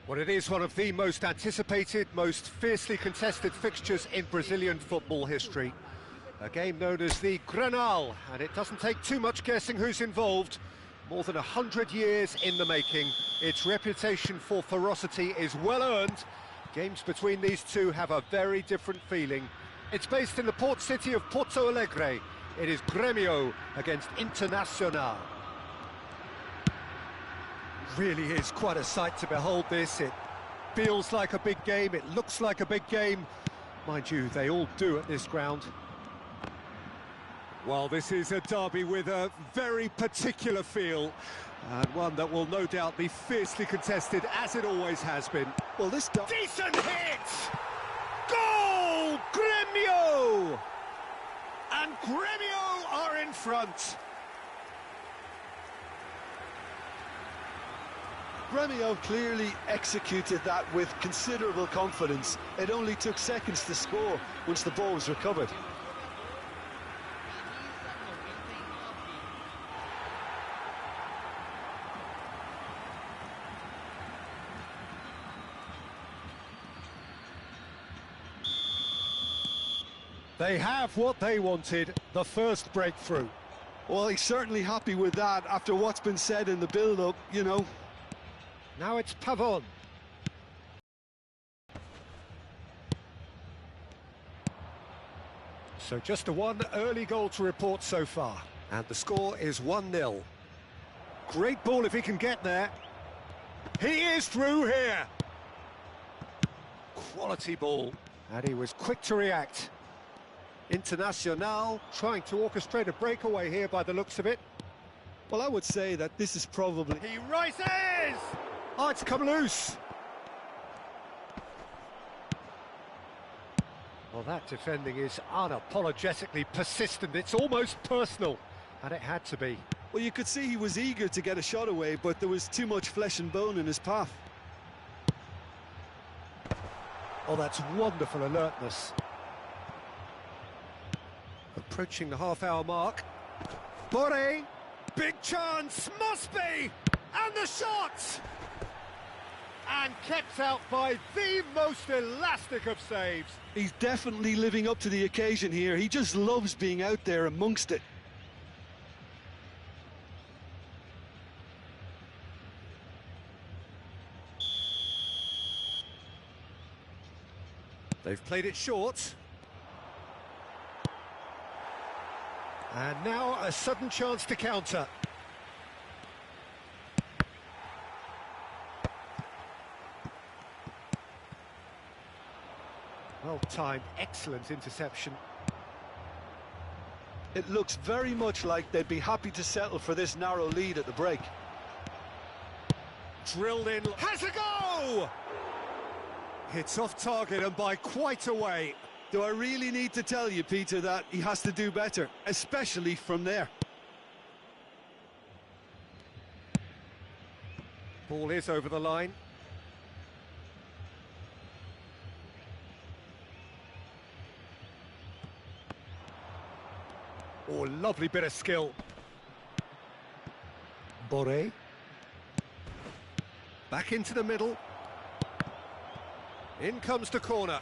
Well, it is one of the most anticipated, most fiercely contested fixtures in Brazilian football history. A game known as the Grenal, and it doesn't take too much guessing who's involved. More than 100 years in the making. Its reputation for ferocity is well earned. Games between these two have a very different feeling. It's based in the port city of Porto Alegre. It is Grêmio against Internacional. Really is quite a sight to behold this. It feels like a big game, it looks like a big game. Mind you, they all do at this ground. Well, this is a derby with a very particular feel, and one that will no doubt be fiercely contested, as it always has been. Well, this... Decent hit! Goal! Grêmio! And Grêmio are in front. Grêmio clearly executed that with considerable confidence. It only took seconds to score once the ball was recovered. They have what they wanted, the first breakthrough. Well, he's certainly happy with that after what's been said in the build-up, you know. Now it's Pavon. So just a one early goal to report so far. And the score is 1-0. Great ball if he can get there. He is through here. Quality ball. And he was quick to react. Internacional trying to orchestrate a breakaway here by the looks of it. Well, I would say that this is probably... He rises! Oh, it's come loose. Well, that defending is unapologetically persistent. It's almost personal, and it had to be. Well, you could see he was eager to get a shot away, but there was too much flesh and bone in his path. Oh, that's wonderful alertness. Approaching the half-hour mark. Boré, big chance, must be! And the shot! And kept out by the most elastic of saves. He's definitely living up to the occasion here. He just loves being out there amongst it. They've played it short. And now a sudden chance to counter. Well-timed, excellent interception. It looks very much like they'd be happy to settle for this narrow lead at the break. Drilled in, has a go! Hits off target and by quite a way. Do I really need to tell you, Peter, that he has to do better, especially from there? Ball is over the line. Oh, lovely bit of skill. Boré. Back into the middle. In comes the corner.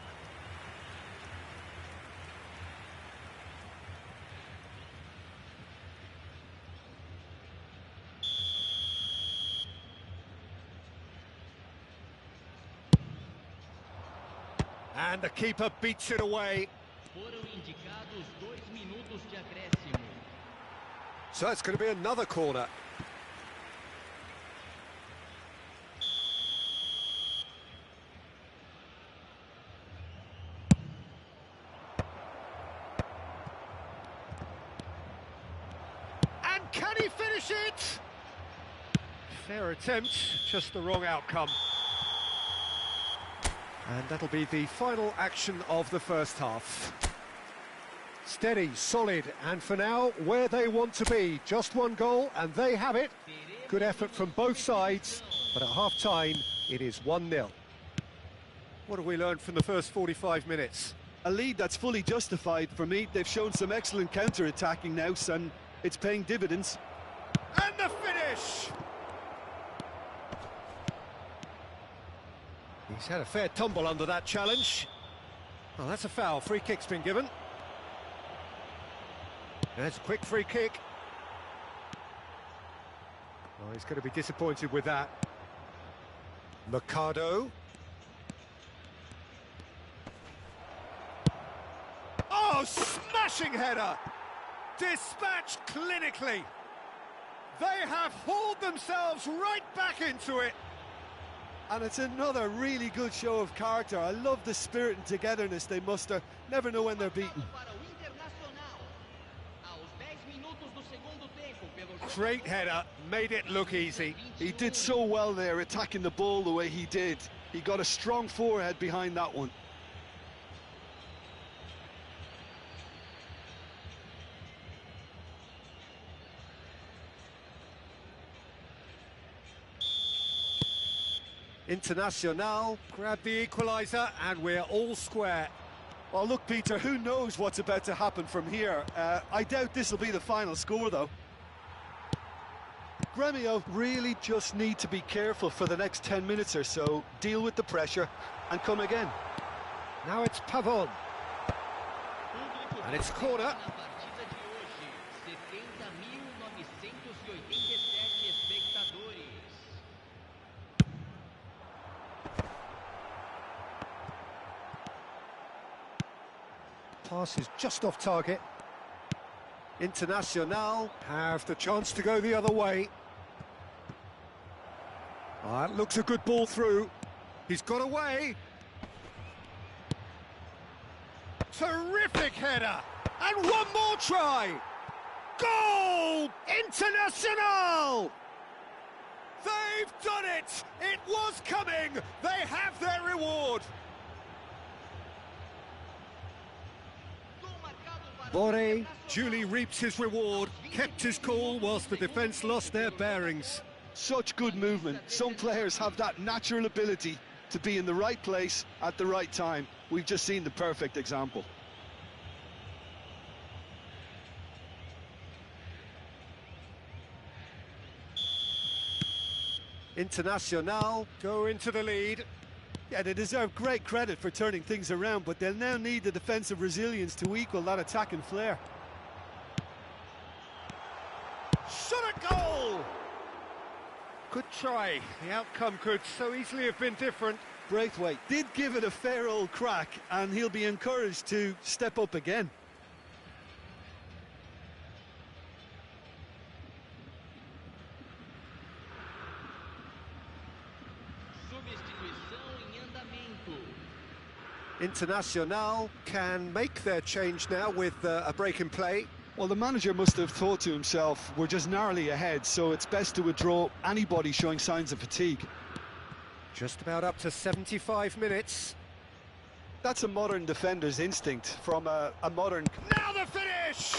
And the keeper beats it away. So it's going to be another corner. And can he finish it? Fair attempt, just the wrong outcome. And that'll be the final action of the first half. Steady, solid, and for now, where they want to be. Just one goal, and they have it. Good effort from both sides, but at half-time, it is 1-0. What have we learned from the first 45 minutes? A lead that's fully justified for me. They've shown some excellent counter-attacking now, and it's paying dividends. And the finish! He's had a fair tumble under that challenge. Well, that's a foul. Free kick's been given. There's a quick free kick. Oh, he's going to be disappointed with that. Mercado. Oh, smashing header! Dispatched clinically. They have hauled themselves right back into it. And it's another really good show of character. I love the spirit and togetherness they muster. Never know when they're beaten. Great header, made it look easy. He did so well there, attacking the ball the way he did. He got a strong forehead behind that one. Internacional grabbed the equaliser and we're all square. Well, look, Peter, who knows what's about to happen from here? I doubt this will be the final score, though. Gremio really just need to be careful for the next 10 minutes or so, deal with the pressure and come again. Now it's Pavon. And it's corner. Pass is just off target. Internacional have the chance to go the other way. That looks a good ball through. He's got away. Terrific header. And one more try. Goal! Internacional! They've done it! It was coming! They have their reward! Borre duly reaps his reward, kept his cool whilst the defence lost their bearings. Such good movement. Some players have that natural ability to be in the right place at the right time. We've just seen the perfect example. Internacional go into the lead. Yeah, they deserve great credit for turning things around, but they'll now need the defensive resilience to equal that attacking flair. Shot at goal! Good try. The outcome could so easily have been different. Braithwaite did give it a fair old crack, and he'll be encouraged to step up again. Internacional can make their change now with a break in play. Well, the manager must have thought to himself, we're just narrowly ahead, so it's best to withdraw anybody showing signs of fatigue. Just about up to 75 minutes. That's a modern defender's instinct from a modern... Now the finish!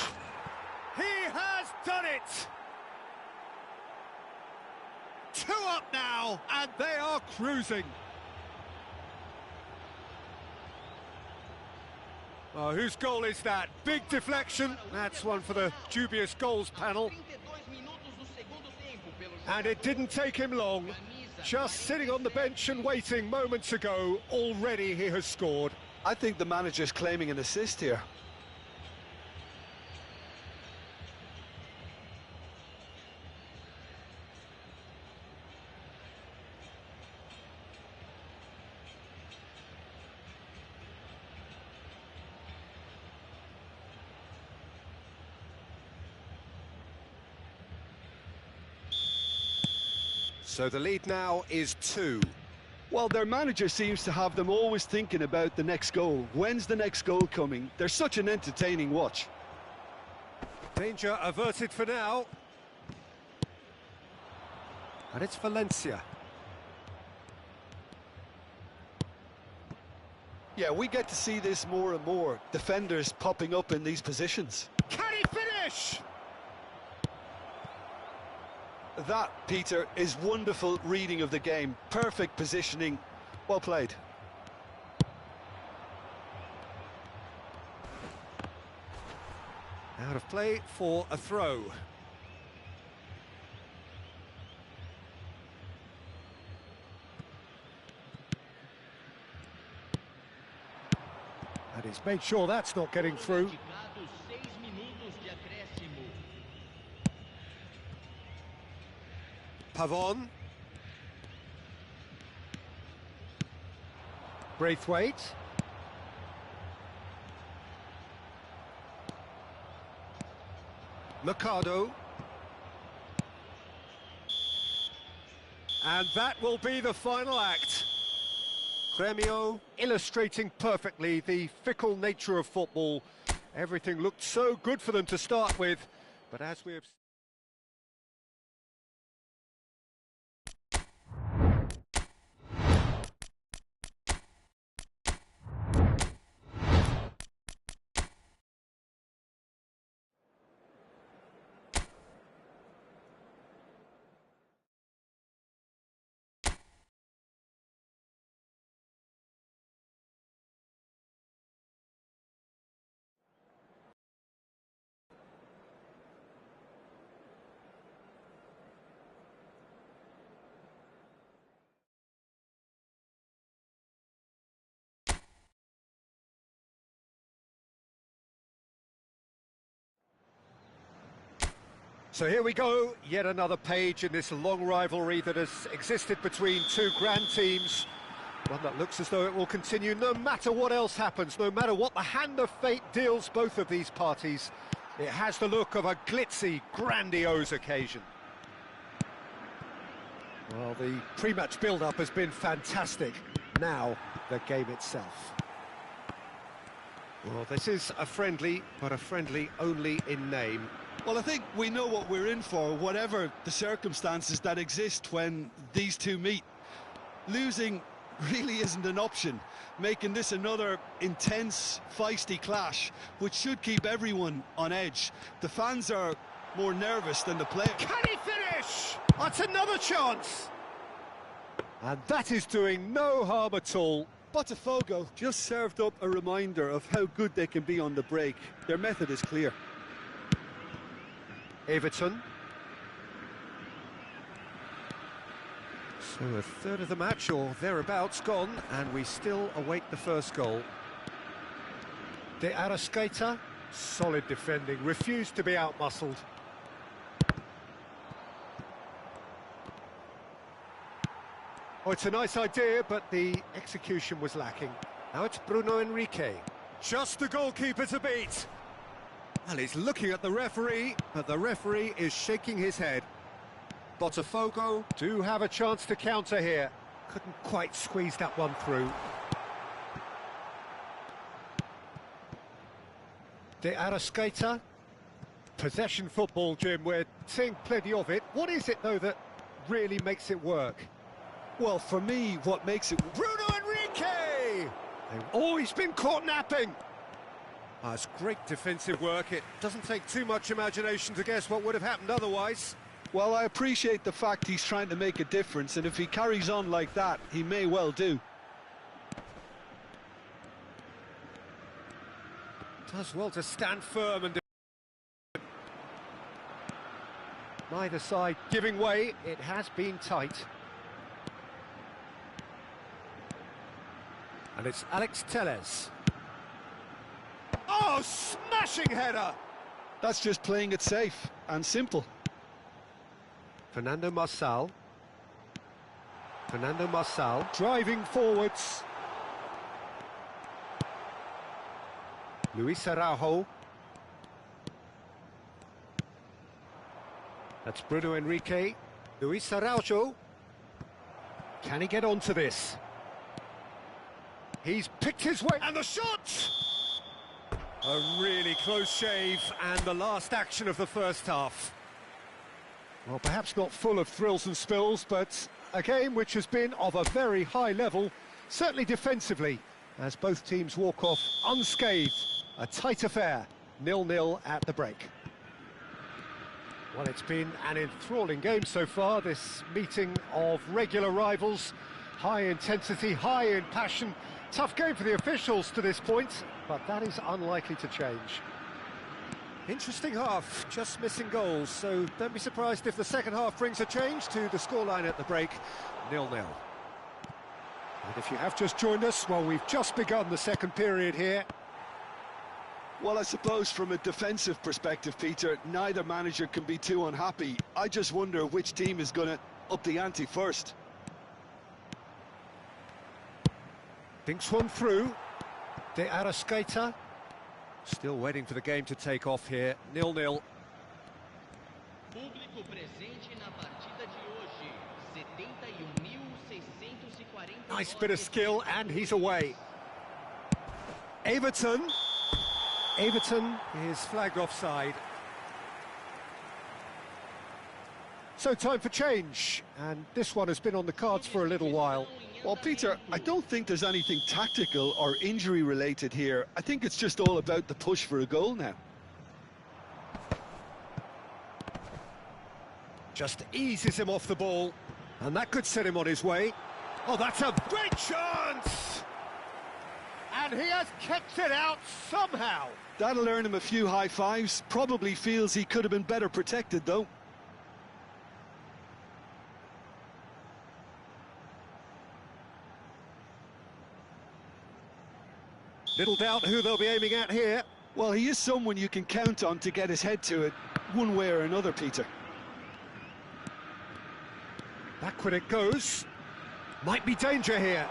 He has done it! 2 up now, and they are cruising. Oh, whose goal is that? Big deflection. That's one for the dubious goals panel. And it didn't take him long. Just sitting on the bench and waiting moments ago, already he has scored. I think the manager's claiming an assist here. So the lead now is 2. Well, their manager seems to have them always thinking about the next goal. When's the next goal coming? They're such an entertaining watch. Danger averted for now. And it's Valencia. Yeah, we get to see this more and more. Defenders popping up in these positions. Can he finish? That, Peter, is wonderful reading of the game. Perfect positioning. Well played. Out of play for a throw. Let's make sure that's not getting through. Pavon. Braithwaite. Mercado. And that will be the final act. Gremio illustrating perfectly the fickle nature of football. Everything looked so good for them to start with, but as we have... So here we go, yet another page in this long rivalry that has existed between two grand teams. One that looks as though it will continue no matter what else happens, no matter what the hand of fate deals both of these parties. It has the look of a glitzy, grandiose occasion. Well, the pre-match build-up has been fantastic. Now, the game itself. Well, this is a friendly, but a friendly only in name. Well, I think we know what we're in for, whatever the circumstances that exist when these two meet. Losing really isn't an option, making this another intense, feisty clash, which should keep everyone on edge. The fans are more nervous than the players. Can he finish? That's another chance! And that is doing no harm at all. Botafogo just served up a reminder of how good they can be on the break. Their method is clear. Everton. So a third of the match or thereabouts gone, and we still await the first goal. De Arrascaeta, solid defending, refused to be outmuscled. Oh, it's a nice idea, but the execution was lacking. Now it's Bruno Henrique. Just the goalkeeper to beat. Well, he's looking at the referee, but the referee is shaking his head. Botafogo do have a chance to counter here. Couldn't quite squeeze that one through. De Arrascaeta. Possession football, Jim, we're seeing plenty of it. What is it, though, that really makes it work? Well, for me, what makes it... Bruno Henrique! They've always been caught napping. It's great defensive work. It doesn't take too much imagination to guess what would have happened otherwise. Well, I appreciate the fact he's trying to make a difference, and if he carries on like that, he may well do. Does well to stand firm and... Neither side giving way. It has been tight. And it's Alex Telles. Oh, smashing header! That's just playing it safe and simple. Fernando Marçal. Fernando Marçal driving forwards. Luis Araujo. That's Bruno Henrique. Luis Araujo. Can he get onto this? He's picked his way, and the shot! A really close shave, and the last action of the first half. Well, perhaps not full of thrills and spills, but a game which has been of a very high level, certainly defensively, as both teams walk off unscathed. A tight affair, 0-0 at the break. Well, it's been an enthralling game so far, this meeting of regular rivals. High intensity, high in passion. Tough game for the officials to this point, but that is unlikely to change. Interesting half, just missing goals, so don't be surprised if the second half brings a change to the scoreline at the break, 0-0. And if you have just joined us, well, we've just begun the second period here. Well, I suppose from a defensive perspective, Peter, neither manager can be too unhappy. I just wonder which team is going to up the ante first. Thinks one through. De Arrascaeta. Still waiting for the game to take off here. 0-0. Público presente na partida de hoje. 71.640. Nice bit of skill, and he's away. Everton is flagged offside. So time for change, and this one has been on the cards for a little while. Well, Peter, I don't think there's anything tactical or injury related here. I think it's just all about the push for a goal now. Just eases him off the ball, and that could set him on his way. Oh, that's a great chance! And he has kept it out somehow. That'll earn him a few high fives. Probably feels he could have been better protected, though. Little doubt who they'll be aiming at here. Well, he is someone you can count on to get his head to it, one way or another, Peter. Backward it goes. Might be danger here.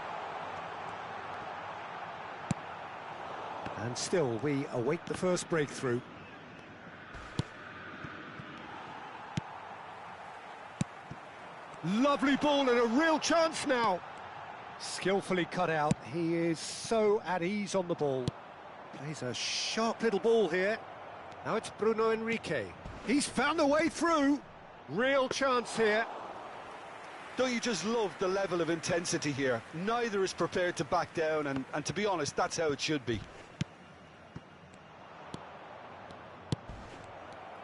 And still, we await the first breakthrough. Lovely ball and a real chance now. Skillfully cut out. He is so at ease on the ball. Plays a sharp little ball here. Now it's Bruno Henrique. He's found the way through. Real chance here. Don't you just love the level of intensity here? Neither is prepared to back down, and to be honest, that's how it should be.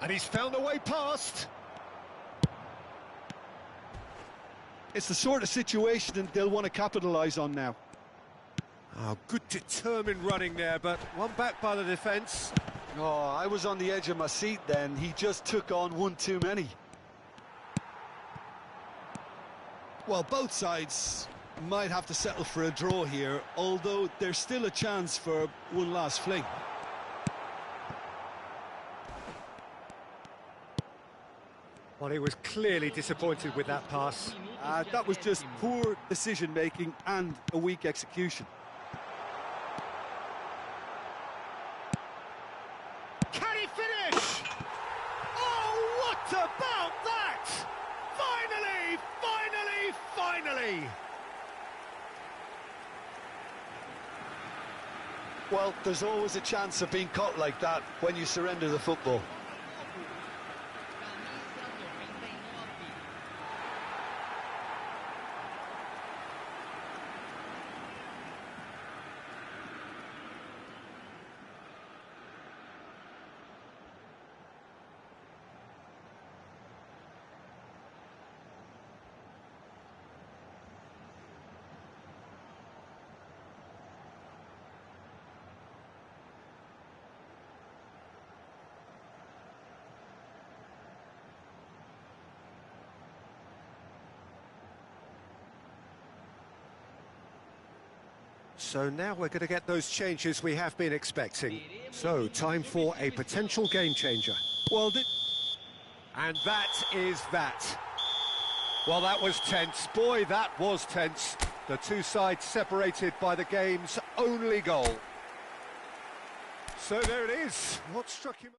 And he's found a way past. It's the sort of situation that they'll want to capitalise on now. Oh, good determined running there, but one back by the defence. Oh, I was on the edge of my seat then. He just took on one too many. Well, both sides might have to settle for a draw here, although there's still a chance for one last fling. Well, he was clearly disappointed with that pass. That was just poor decision-making and a weak execution. Can he finish? Oh, what about that? Finally, finally, finally! Well, there's always a chance of being caught like that when you surrender the football. So now we're going to get those changes we have been expecting. So, time for a potential game changer. Well, and that is that. Well, that was tense. Boy, that was tense. The two sides separated by the game's only goal. So there it is. What struck him?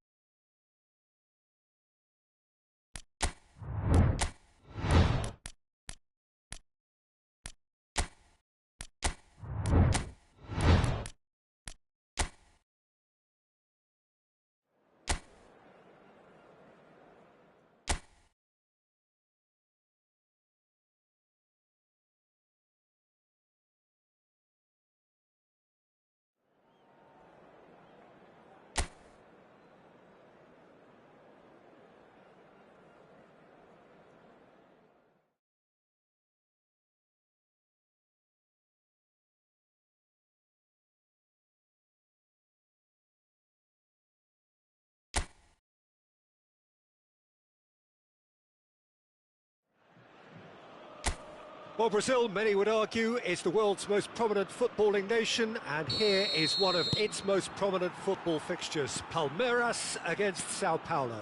Well, Brazil, many would argue, is the world's most prominent footballing nation, and here is one of its most prominent football fixtures. Palmeiras against Sao Paulo.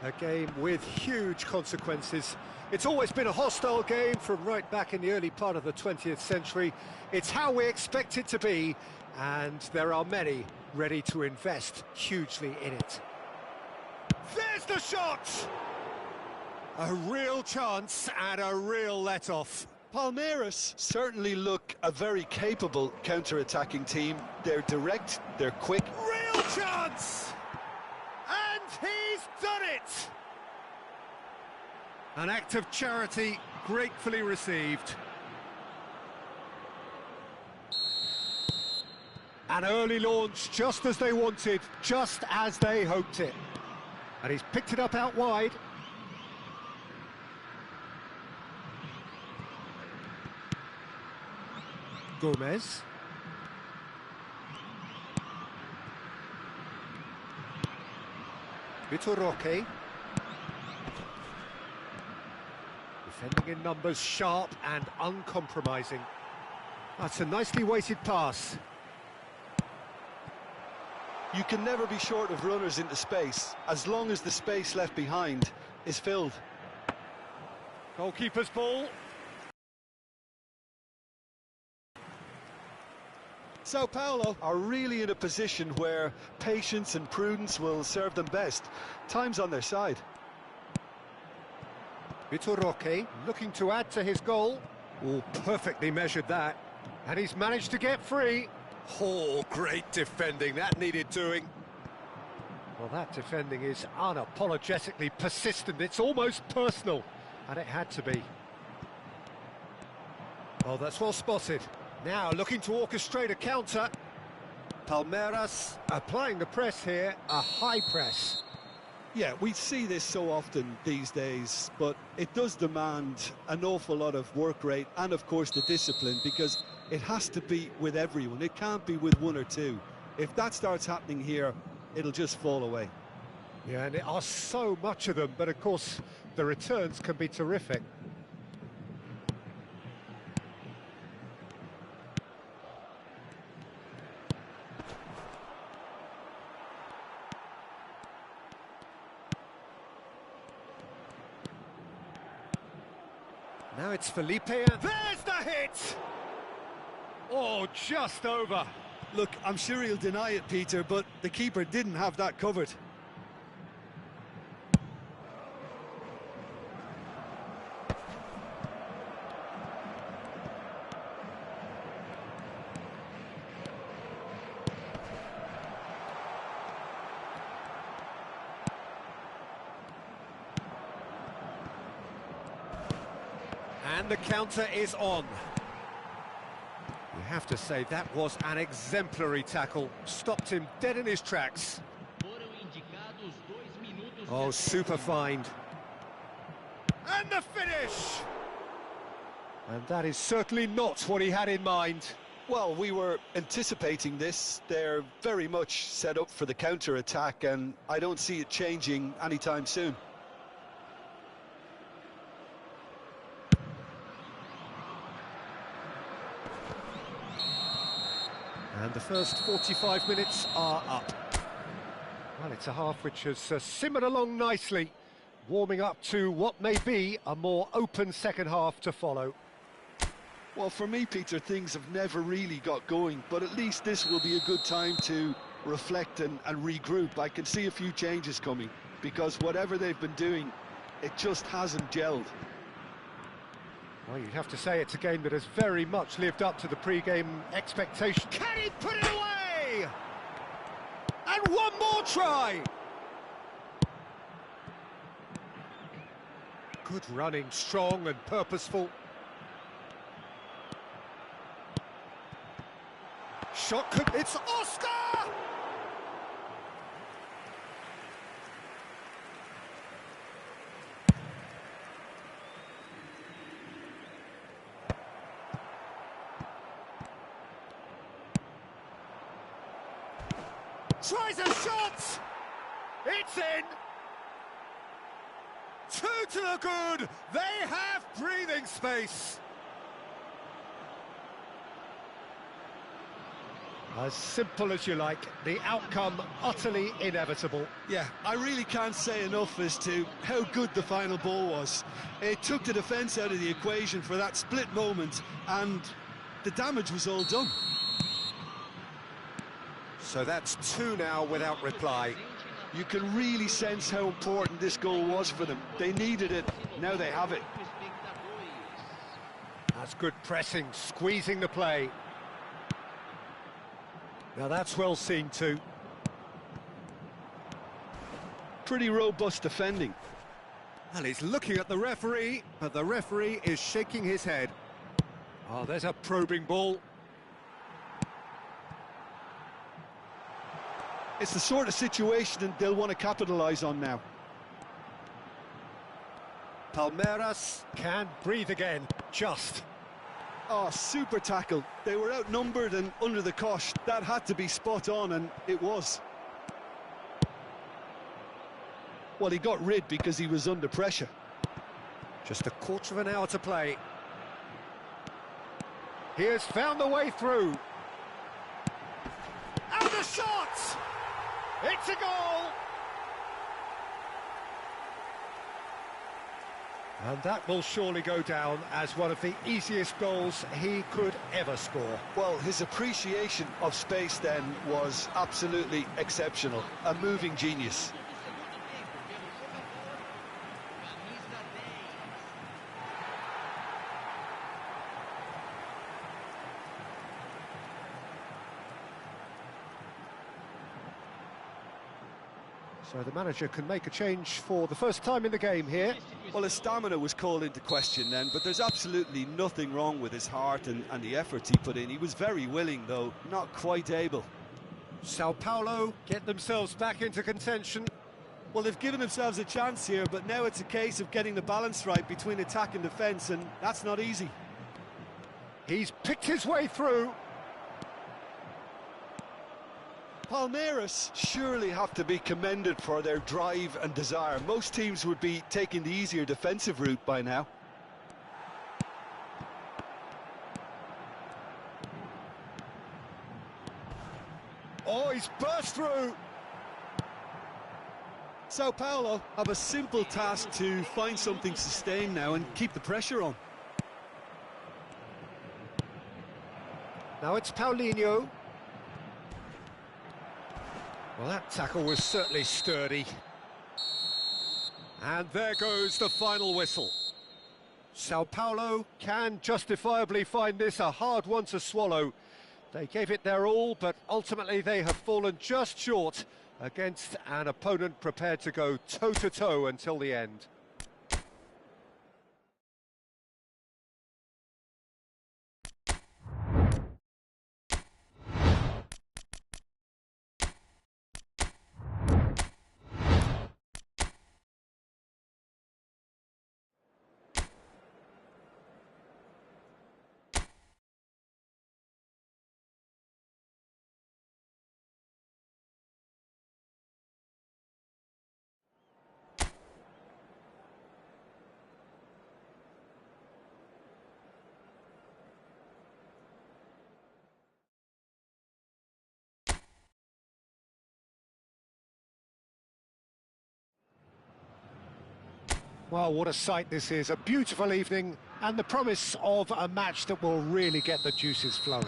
A game with huge consequences. It's always been a hostile game from right back in the early part of the 20th century. It's how we expect it to be, and there are many ready to invest hugely in it. There's the shot! A real chance and a real let-off. Palmeiras certainly look a very capable counter-attacking team. They're direct, they're quick. Real chance! And he's done it! An act of charity gratefully received. An early launch just as they wanted, just as they hoped it. And he's picked it up out wide. Gomez. Vitor Roque. Defending in numbers, sharp and uncompromising. That's a nicely weighted pass. You can never be short of runners into space, as long as the space left behind is filled. Goalkeeper's ball. Sao Paulo are really in a position where patience and prudence will serve them best. Time's on their side. Vitor Roque looking to add to his goal. Oh, perfectly measured that. And he's managed to get free. Oh, great defending. That needed doing. Well, that defending is unapologetically persistent. It's almost personal. And it had to be. Oh, that's well spotted. Now looking to orchestrate a counter. Palmeiras applying the press here, a high press. Yeah, we see this so often these days, but it does demand an awful lot of work rate and, of course, the discipline, because it has to be with everyone. It can't be with one or two. If that starts happening here, it'll just fall away. Yeah, and there are so much of them, but of course the returns can be terrific. Now it's Felipe, and there's the hit! Oh, just over. Look, I'm sure he'll deny it, Peter, but the keeper didn't have that covered. And the counter is on. You have to say that was an exemplary tackle. Stopped him dead in his tracks. Oh, super find. And the finish! And that is certainly not what he had in mind. Well, we were anticipating this. They're very much set up for the counter-attack, and I don't see it changing anytime soon. And the first 45 minutes are up. Well, it's a half which has simmered along nicely, warming up to what may be a more open second half to follow. Well, for me, Peter, things have never really got going, but at least this will be a good time to reflect and regroup. I can see a few changes coming, because whatever they've been doing, it just hasn't gelled. Well, you'd have to say it's a game that has very much lived up to the pre-game expectation. Can he put it away? And one more try! Good running, strong and purposeful. Shot could... It's Oscar! Tries a shot! It's in! Two to the good! They have breathing space! As simple as you like, the outcome utterly inevitable. Yeah, I really can't say enough as to how good the final ball was. It took the defence out of the equation for that split moment, and the damage was all done. So that's 2 now without reply. You can really sense how important this goal was for them. They needed it, now they have it. That's good pressing, squeezing the play. Now that's well seen too. Pretty robust defending. And he's looking at the referee, but the referee is shaking his head. Oh, there's a probing ball. It's the sort of situation they'll want to capitalise on now. Palmeiras can breathe again, just. Oh, super tackle. They were outnumbered and under the cosh. That had to be spot on, and it was. Well, he got rid because he was under pressure. Just a quarter of an hour to play. He has found the way through. And the shot! It's a goal! And that will surely go down as one of the easiest goals he could ever score. Well, his appreciation of space then was absolutely exceptional. A moving genius. So the manager can make a change for the first time in the game here. Well, his stamina was called into question then, but there's absolutely nothing wrong with his heart and the efforts he put in. He was very willing, though, not quite able. Sao Paulo get themselves back into contention. Well, they've given themselves a chance here, but now it's a case of getting the balance right between attack and defence, and that's not easy. He's picked his way through. Palmeiras surely have to be commended for their drive and desire. Most teams would be taking the easier defensive route by now. Oh, he's burst through. Sao Paulo have a simple task to find something sustained now and keep the pressure on. Now it's Paulinho. Well, that tackle was certainly sturdy. And there goes the final whistle. Sao Paulo can justifiably find this a hard one to swallow. They gave it their all, but ultimately they have fallen just short against an opponent prepared to go toe-to-toe until the end. Well, what a sight this is. A beautiful evening and the promise of a match that will really get the juices flowing.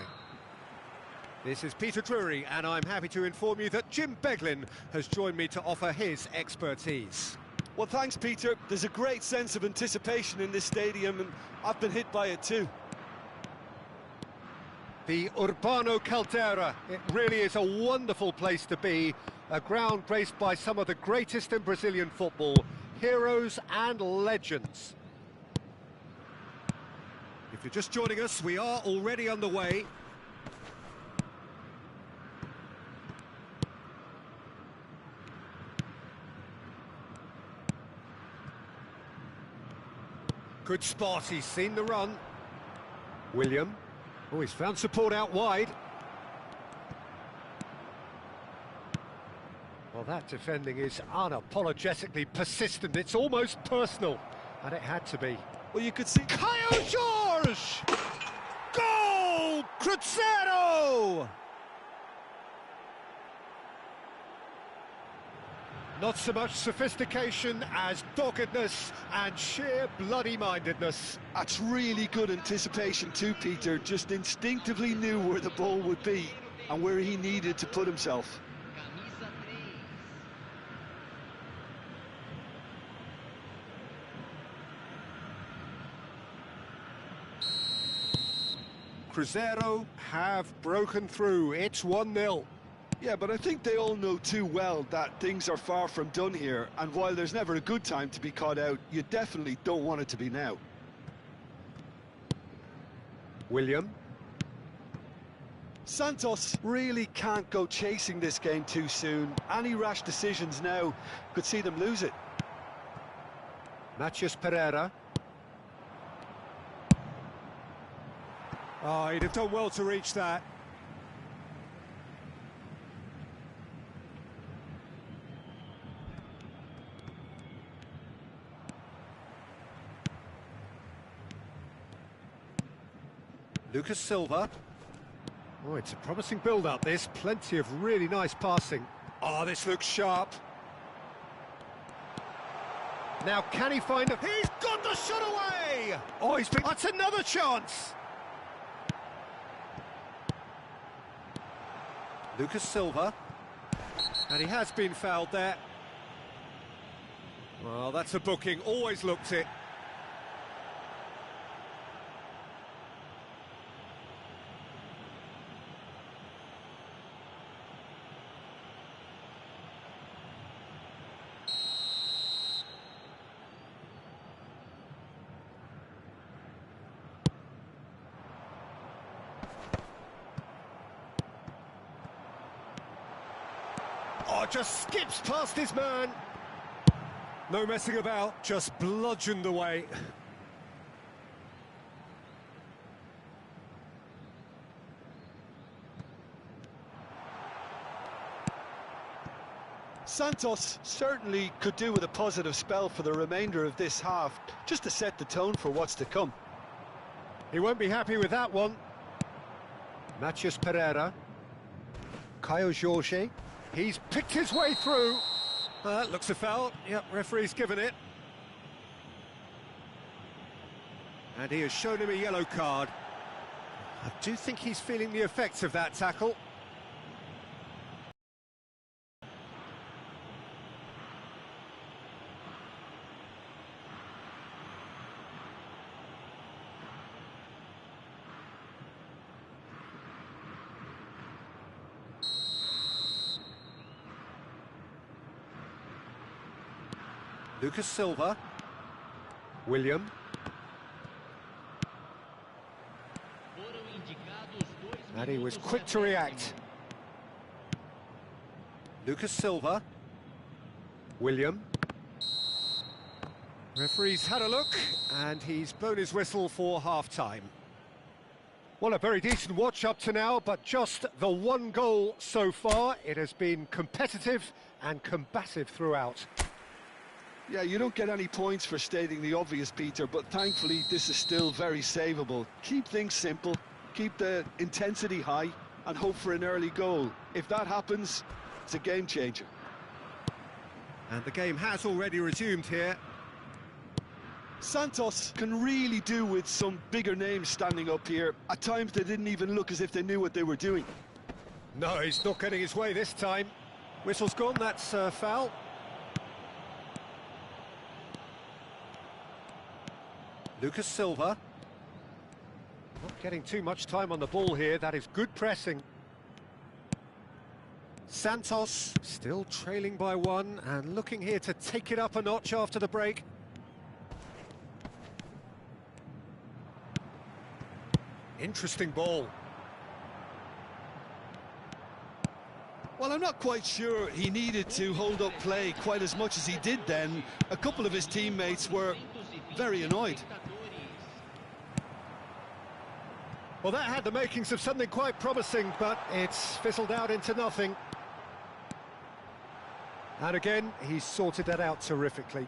This is Peter Drury, and I'm happy to inform you that Jim Beglin has joined me to offer his expertise. Well, thanks, Peter. There's a great sense of anticipation in this stadium, and I've been hit by it too. The Urbano Caldera, it really is a wonderful place to be. A ground graced by some of the greatest in Brazilian football, heroes and legends. If you're just joining us, we are already underway. Good spot, he's seen the run. William. Oh, he's found support out wide. Well, that defending is unapologetically persistent. It's almost personal, and it had to be. Well, you could see... Caio Jorge! Goal! Cruzeiro! Not so much sophistication as doggedness and sheer bloody-mindedness. That's really good anticipation too, Peter. Just instinctively knew where the ball would be and where he needed to put himself. Camisa 3. Cruzeiro have broken through. It's 1-0. Yeah, but I think they all know too well that things are far from done here, and while there's never a good time to be caught out, you definitely don't want it to be now. William. Santos really can't go chasing this game too soon. Any rash decisions now could see them lose it. Matheus Pereira. Oh, he'd have done well to reach that. Lucas Silva. Oh, it's a promising build-up, this. Plenty of really nice passing. Oh, this looks sharp. Now, can he find a... He's got the shot away! Oh, he's been... That's another chance! Lucas Silva. And he has been fouled there. Well, that's a booking. Always looked it. Oh, just skips past his man. No messing about, just bludgeoned away. Santos certainly could do with a positive spell for the remainder of this half, just to set the tone for what's to come. He won't be happy with that one. Matheus Pereira. Caio Jorge. He's picked his way through. That looks a foul. Yep, referee's given it. And he has shown him a yellow card. I do think he's feeling the effects of that tackle. Lucas Silva. William. And he was quick to react. Lucas Silva. William. Referee's had a look, and he's blown his whistle for half-time. Well, a very decent watch up to now, but just the one goal so far. It has been competitive and combative throughout. Yeah, you don't get any points for stating the obvious, Peter, but thankfully this is still very savable. Keep things simple, keep the intensity high, and hope for an early goal. If that happens, it's a game changer. And the game has already resumed here. Santos can really do with some bigger names standing up here. At times they didn't even look as if they knew what they were doing. No, he's not getting his way this time. Whistle's gone, that's foul. Lucas Silva. Not getting too much time on the ball here, that is good pressing. Santos still trailing by one and looking here to take it up a notch after the break. Interesting ball. Well, I'm not quite sure he needed to hold up play quite as much as he did then. A couple of his teammates were very annoyed. Well, that had the makings of something quite promising, but it's fizzled out into nothing. And again, he's sorted that out terrifically.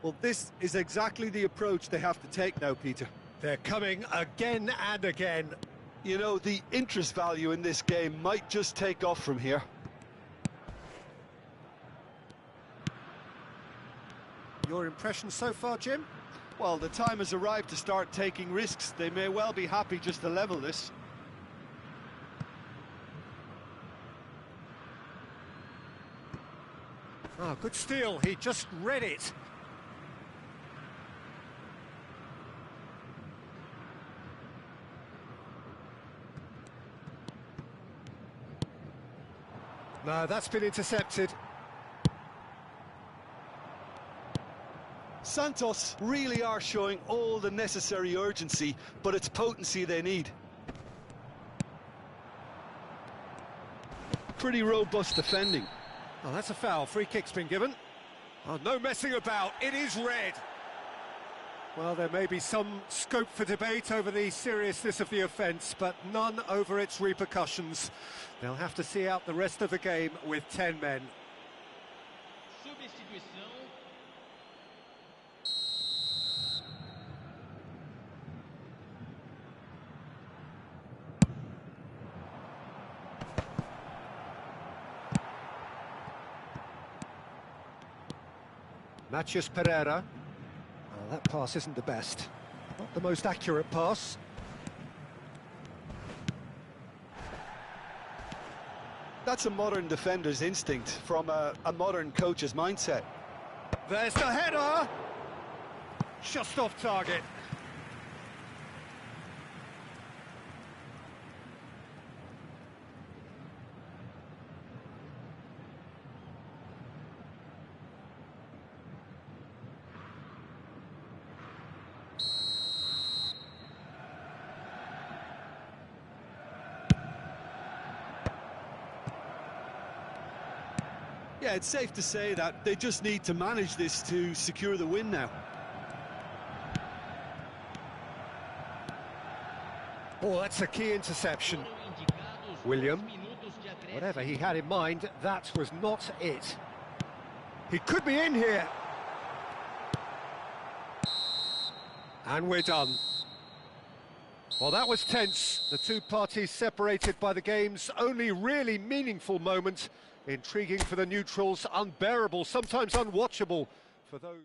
Well, this is exactly the approach they have to take now, Peter. They're coming again and again. You know, the interest value in this game might just take off from here. Your impression so far, Jim? Well, the time has arrived to start taking risks. They may well be happy just to level this. Oh, good steal. He just read it. No, that's been intercepted. Santos really are showing all the necessary urgency, but it's potency they need. Pretty robust defending. Oh, that's a foul. Free kick's been given. Oh, no messing about. It is red. Well, there may be some scope for debate over the seriousness of the offence, but none over its repercussions. They'll have to see out the rest of the game with 10 men. Substituição. Matheus Pereira. Oh, that pass isn't the best. Not the most accurate pass. That's a modern defender's instinct from a modern coach's mindset. There's the header! Just off target. Yeah, it's safe to say that they just need to manage this to secure the win now. Oh, that's a key interception. William, whatever he had in mind, that was not it. He could be in here. And we're done. Well, that was tense. The two parties separated by the game's only really meaningful moment. Intriguing for the neutrals, unbearable, sometimes unwatchable for those...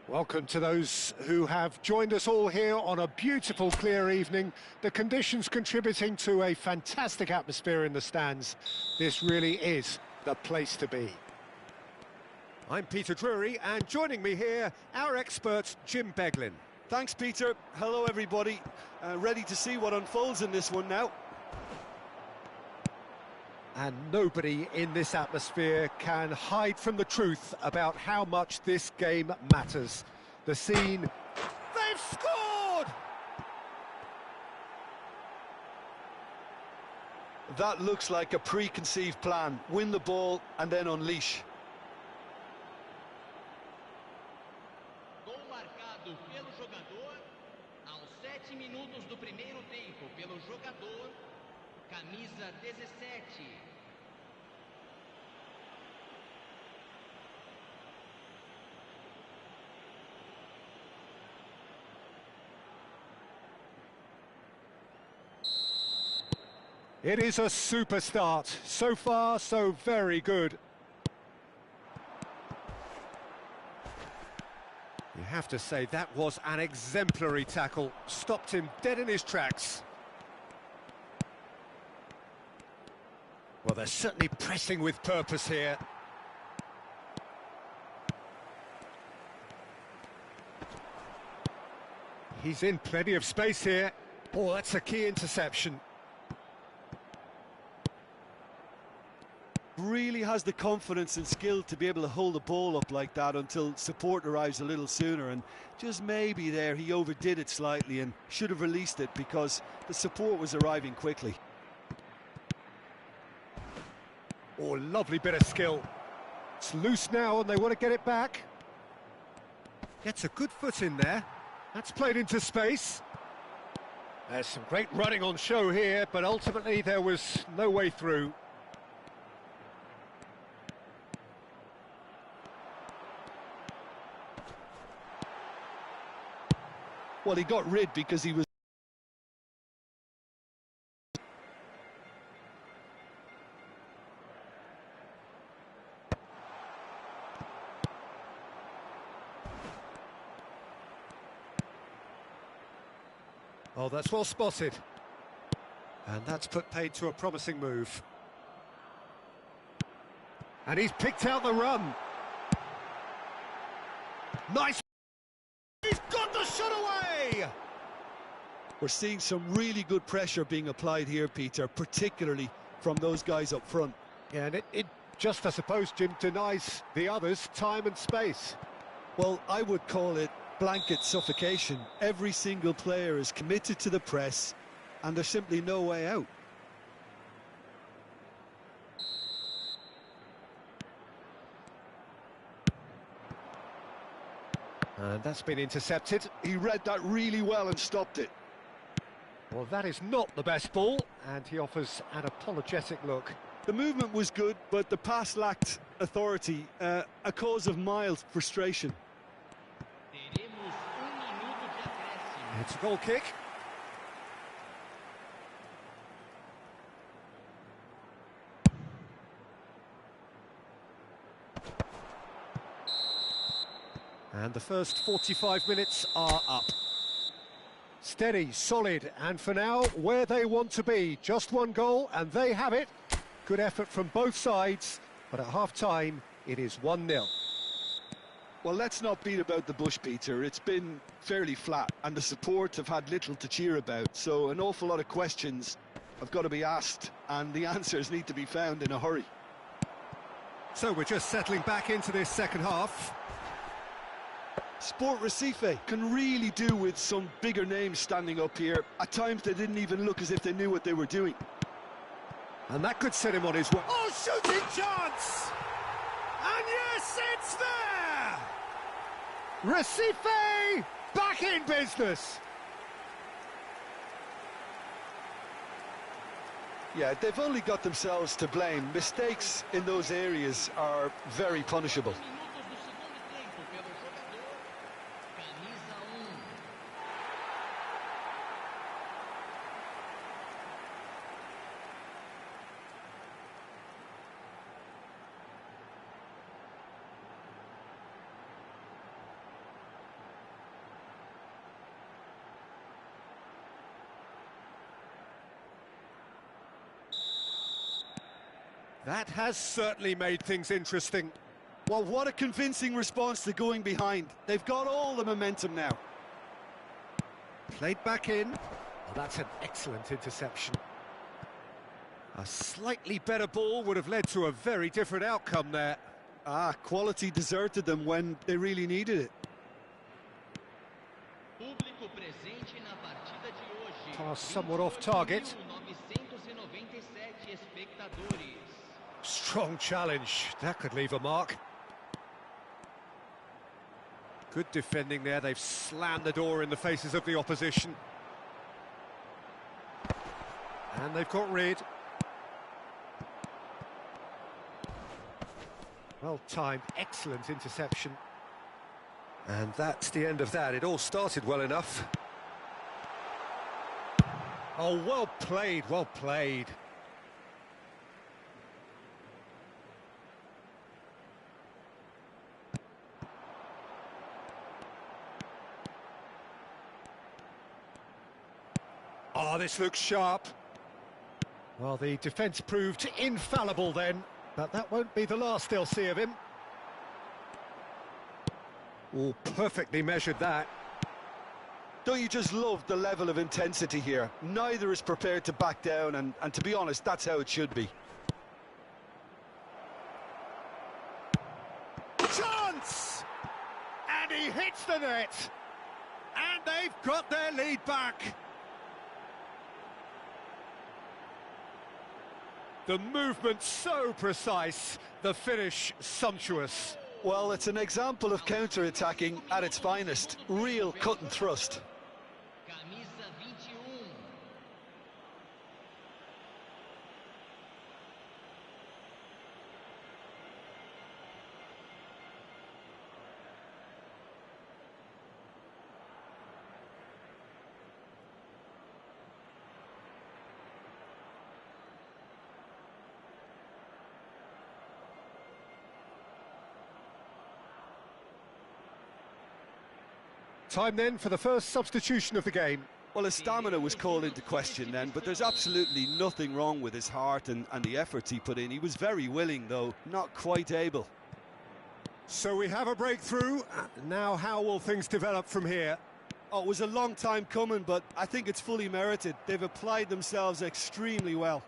Welcome to those who have joined us all here on a beautiful, clear evening. The conditions contributing to a fantastic atmosphere in the stands. This really is the place to be. I'm Peter Drury, and joining me here, our expert, Jim Beglin. Thanks, Peter. Hello, everybody. Ready to see what unfolds in this one now. And nobody in this atmosphere can hide from the truth about how much this game matters. The scene... They've scored! That looks like a preconceived plan. Win the ball and then unleash. Gol marcado pelo jogador aos 7 minutos do primeiro tempo pelo jogador camisa 17. It is a super start. So far, so very good. You have to say that was an exemplary tackle. Stopped him dead in his tracks. Well, they're certainly pressing with purpose here. He's in plenty of space here. Oh, that's a key interception. Really has the confidence and skill to be able to hold the ball up like that until support arrives a little sooner, and just maybe there he overdid it slightly and should have released it because the support was arriving quickly. Oh, lovely bit of skill. It's loose now and they want to get it back. Gets a good foot in there. That's played into space. There's some great running on show here, but ultimately there was no way through. Well, he got rid because he was... Oh, that's well spotted. And that's put paid to a promising move. And he's picked out the run. Nice. He's got the shot away! We're seeing some really good pressure being applied here, Peter, particularly from those guys up front. Yeah, and it just, I suppose, Jim, denies the others time and space. Well, I would call it blanket suffocation. Every single player is committed to the press, and there's simply no way out. And that's been intercepted. He read that really well and stopped it. Well, that is not the best ball, and he offers an apologetic look. The movement was good, but the pass lacked authority, a cause of mild frustration. It's a goal kick. And the first 45 minutes are up. Steady, solid, and for now, where they want to be. Just one goal, and they have it. Good effort from both sides, but at half-time, it is 1-0. Well, let's not beat about the bush, Peter. It's been fairly flat, and the support have had little to cheer about, so an awful lot of questions have got to be asked, and the answers need to be found in a hurry. So we're just settling back into this second half. Sport Recife can really do with some bigger names standing up here. At times they didn't even look as if they knew what they were doing. And that could set him on his way. Oh, shooting chance! And yes, it's there! Recife back in business! Yeah, they've only got themselves to blame. Mistakes in those areas are very punishable. That has certainly made things interesting. Well, what a convincing response to going behind. They've got all the momentum now. Played back in. Oh, that's an excellent interception. A slightly better ball would have led to a very different outcome there. Quality deserted them when they really needed it. Pass somewhat off target. Strong challenge. That could leave a mark. Good defending there. They've slammed the door in the faces of the opposition. And they've got rid. Well timed, excellent interception. And that's the end of that. It all started well enough. Oh, well played, well played. Oh, this looks sharp. Well, the defence proved infallible then, but that won't be the last they'll see of him. Oh, perfectly measured that. Don't you just love the level of intensity here? Neither is prepared to back down, and to be honest, that's how it should be. Chance! And he hits the net. And they've got their lead back. The movement so precise, the finish sumptuous. Well, it's an example of counter-attacking at its finest. Real cut and thrust. Camisa 21. Time then for the first substitution of the game. Well, his stamina was called into question then, but there's absolutely nothing wrong with his heart and the efforts he put in. He was very willing, though, not quite able. So we have a breakthrough. Now how will things develop from here? Oh, it was a long time coming, but I think it's fully merited. They've applied themselves extremely well.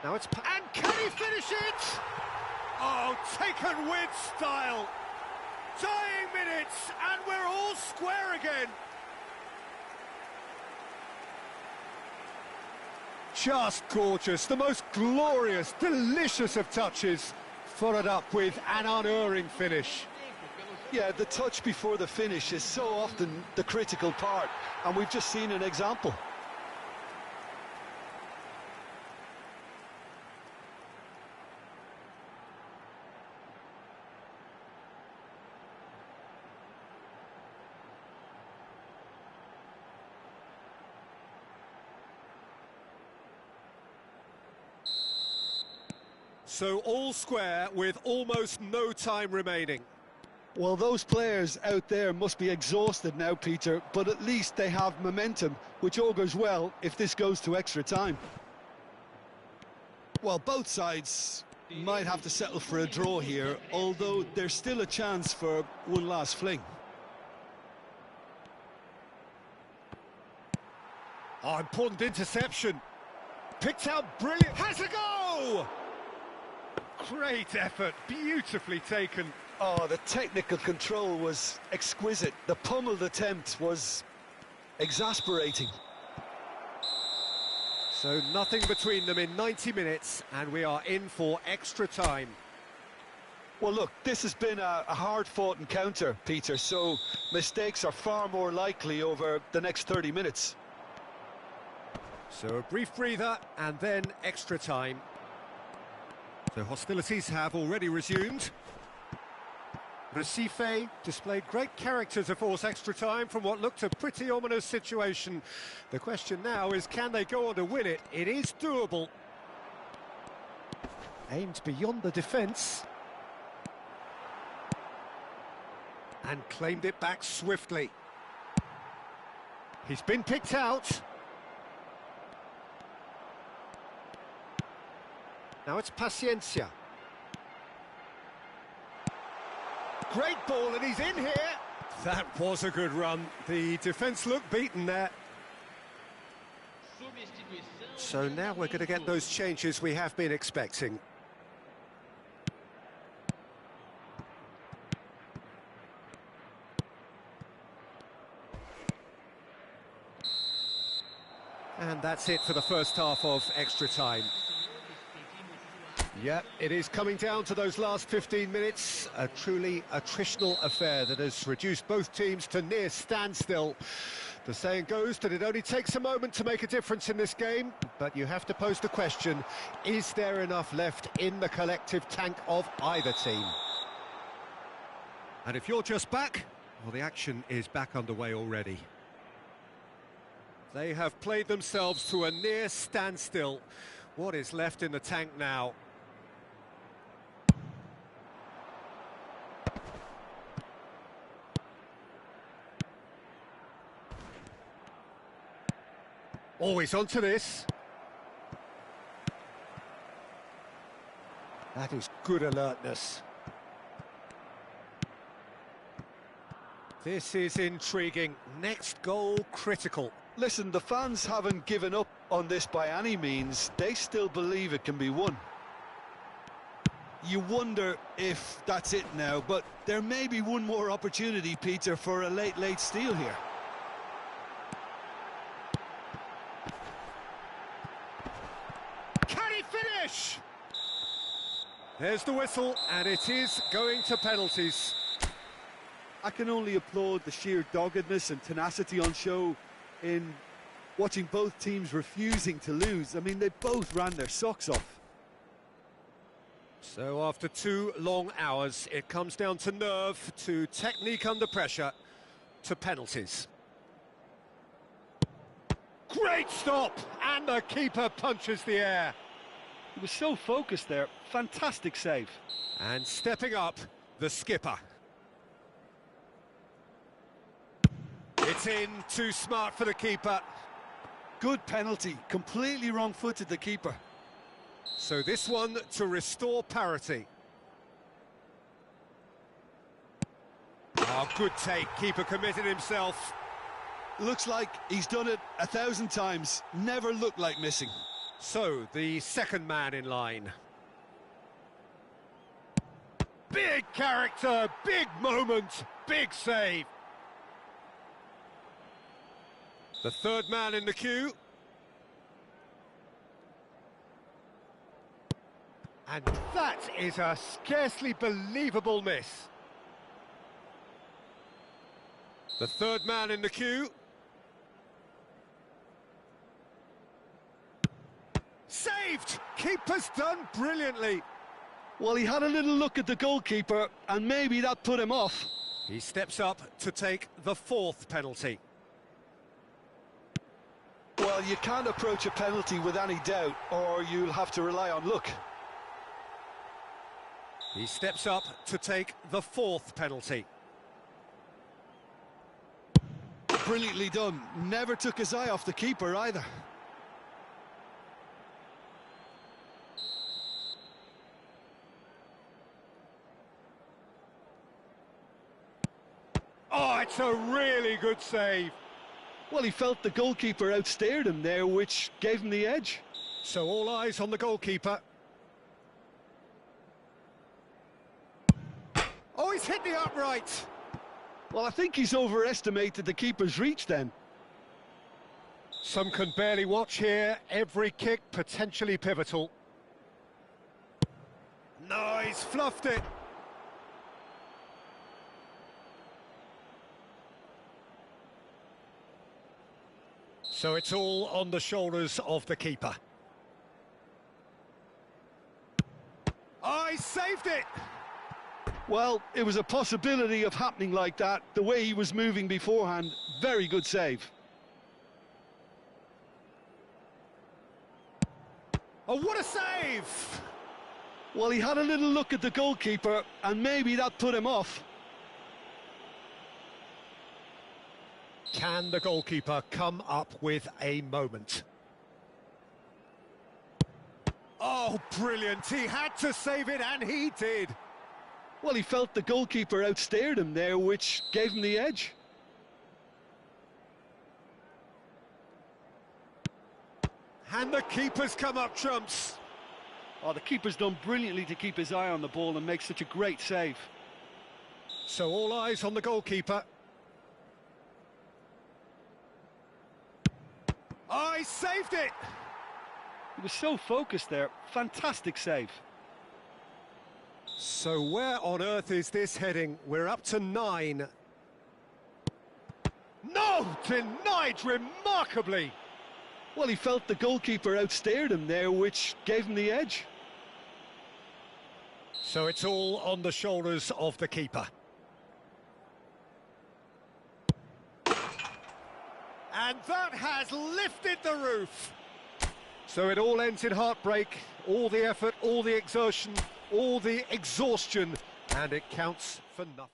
Now it's... And can he finish it? Oh, taken with style. Dying minutes, and we're all square again. Just gorgeous, the most glorious, delicious of touches, followed up with an unerring finish. Yeah, the touch before the finish is so often the critical part, and we've just seen an example. So all square with almost no time remaining. Well, those players out there must be exhausted now, Peter, but at least they have momentum, which augurs well if this goes to extra time. Well, both sides might have to settle for a draw here, although there's still a chance for one last fling. Oh, important interception. Picked out brilliant. Has a go! Great effort, beautifully taken. Oh, the technical control was exquisite. The pummeled attempt was exasperating. So nothing between them in 90 minutes, and we are in for extra time. Well, look, this has been a hard-fought encounter, Peter, so mistakes are far more likely over the next 30 minutes. So a brief breather, and then extra time. So hostilities have already resumed. Recife displayed great character to force extra time from what looked a pretty ominous situation. The question now is, can they go on to win it? It is doable. Aimed beyond the defence. And claimed it back swiftly. He's been picked out. Now it's Paciencia. Great ball, and he's in here. That was a good run. The defence looked beaten there. So now we're going to get those changes we have been expecting. And that's it for the first half of extra time. Yeah, it is coming down to those last 15 minutes. A truly attritional affair that has reduced both teams to near standstill. The saying goes that it only takes a moment to make a difference in this game, but you have to pose the question, is there enough left in the collective tank of either team? And if you're just back, well, the action is back underway already. They have played themselves to a near standstill. What is left in the tank now? Always onto this. That is good alertness. This is intriguing. Next goal critical. Listen, the fans haven't given up on this by any means. They still believe it can be won. You wonder if that's it now, but there may be one more opportunity, Peter, for a late steal here. Can he finish? There's the whistle, and it is going to penalties. I can only applaud the sheer doggedness and tenacity on show in watching both teams refusing to lose. I mean, they both ran their socks off. So after 2 long hours, it comes down to nerve, to technique under pressure, to penalties. Great stop! And the keeper punches the air. He was so focused there. Fantastic save. And stepping up, the skipper. It's in, too smart for the keeper. Good penalty. Completely wrong-footed, the keeper. So this one to restore parity. Oh, good take. Keeper committed himself. Looks like he's done it 1,000 times. Never looked like missing. So, the second man in line. Big character, big moment, big save. The third man in the queue. And that is a scarcely believable miss. The third man in the queue. Saved! Keeper's done brilliantly. Well, he had a little look at the goalkeeper, and maybe that put him off. He steps up to take the 4th penalty. Well, you can't approach a penalty with any doubt, or you'll have to rely on luck. He steps up to take the 4th penalty. Brilliantly done. Never took his eye off the keeper either. Oh, it's a really good save. Well, he felt the goalkeeper outstared him there, which gave him the edge. So all eyes on the goalkeeper. Oh, he's hit the upright. Well, I think he's overestimated the keeper's reach then. Some can barely watch here. Every kick potentially pivotal. No, he's fluffed it. So it's all on the shoulders of the keeper. Oh, he saved it! Well, it was a possibility of happening like that, the way he was moving beforehand. Very good save. Oh, what a save! Well, he had a little look at the goalkeeper, and maybe that put him off. Can the goalkeeper come up with a moment? Oh, brilliant. He had to save it, and he did. Well, he felt the goalkeeper outstared him there, which gave him the edge. And the keeper's come up trumps. Oh, the keeper's done brilliantly to keep his eye on the ball and make such a great save. So all eyes on the goalkeeper. Oh, he saved it! He was so focused there. Fantastic save. So where on earth is this heading? We're up to 9. No! Denied remarkably! Well, he felt the goalkeeper outstared him there, which gave him the edge. So it's all on the shoulders of the keeper. And that has lifted the roof. So it all ends in heartbreak. All the effort, all the exertion, all the exhaustion, and it counts for nothing.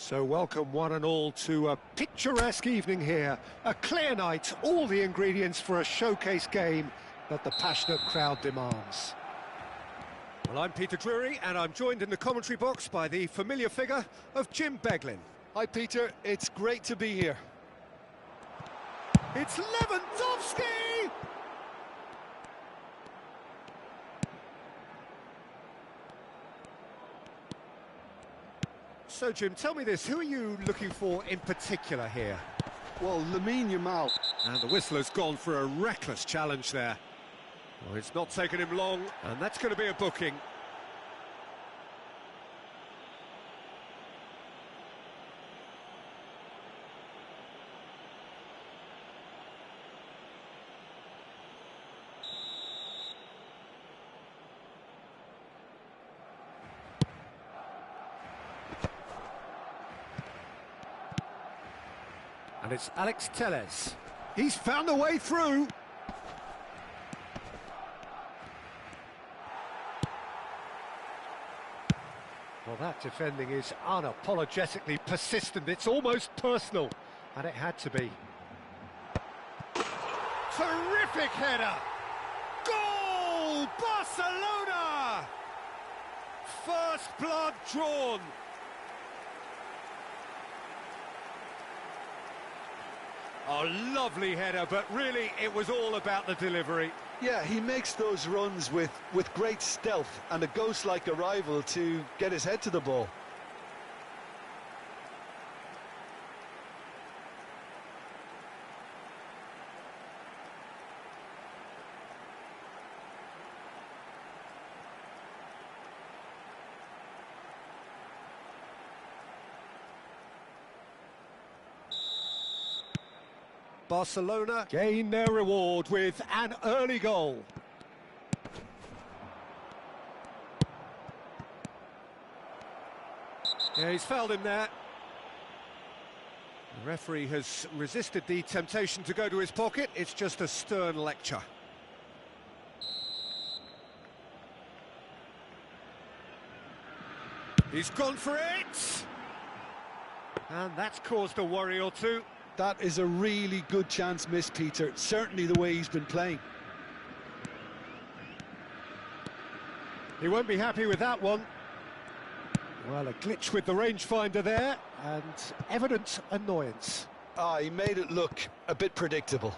So welcome one and all to a picturesque evening here. A clear night, all the ingredients for a showcase game that the passionate crowd demands. Well, I'm Peter Drury, and I'm joined in the commentary box by the familiar figure of Jim Beglin. Hi, Peter. It's great to be here. It's Lewandowski! So, Jim, tell me this, who are you looking for in particular here? Well, Lamine Yamal. And the whistler's gone for a reckless challenge there. Well, it's not taken him long, and that's going to be a booking. And it's Alex Telles. He's found a way through. Well, that defending is unapologetically persistent. It's almost personal, and it had to be. Terrific header! Goal! Barcelona! First blood drawn. A lovely header, but really it was all about the delivery. Yeah, he makes those runs with great stealth and a ghost-like arrival to get his head to the ball. Barcelona gain their reward with an early goal. Yeah, he's fouled him there. The referee has resisted the temptation to go to his pocket. It's just a stern lecture. He's gone for it! And that's caused a worry or two. That is a really good chance missed, Peter. Certainly the way he's been playing. He won't be happy with that one. Well, a glitch with the rangefinder there, and evident annoyance. Ah, he made it look a bit predictable.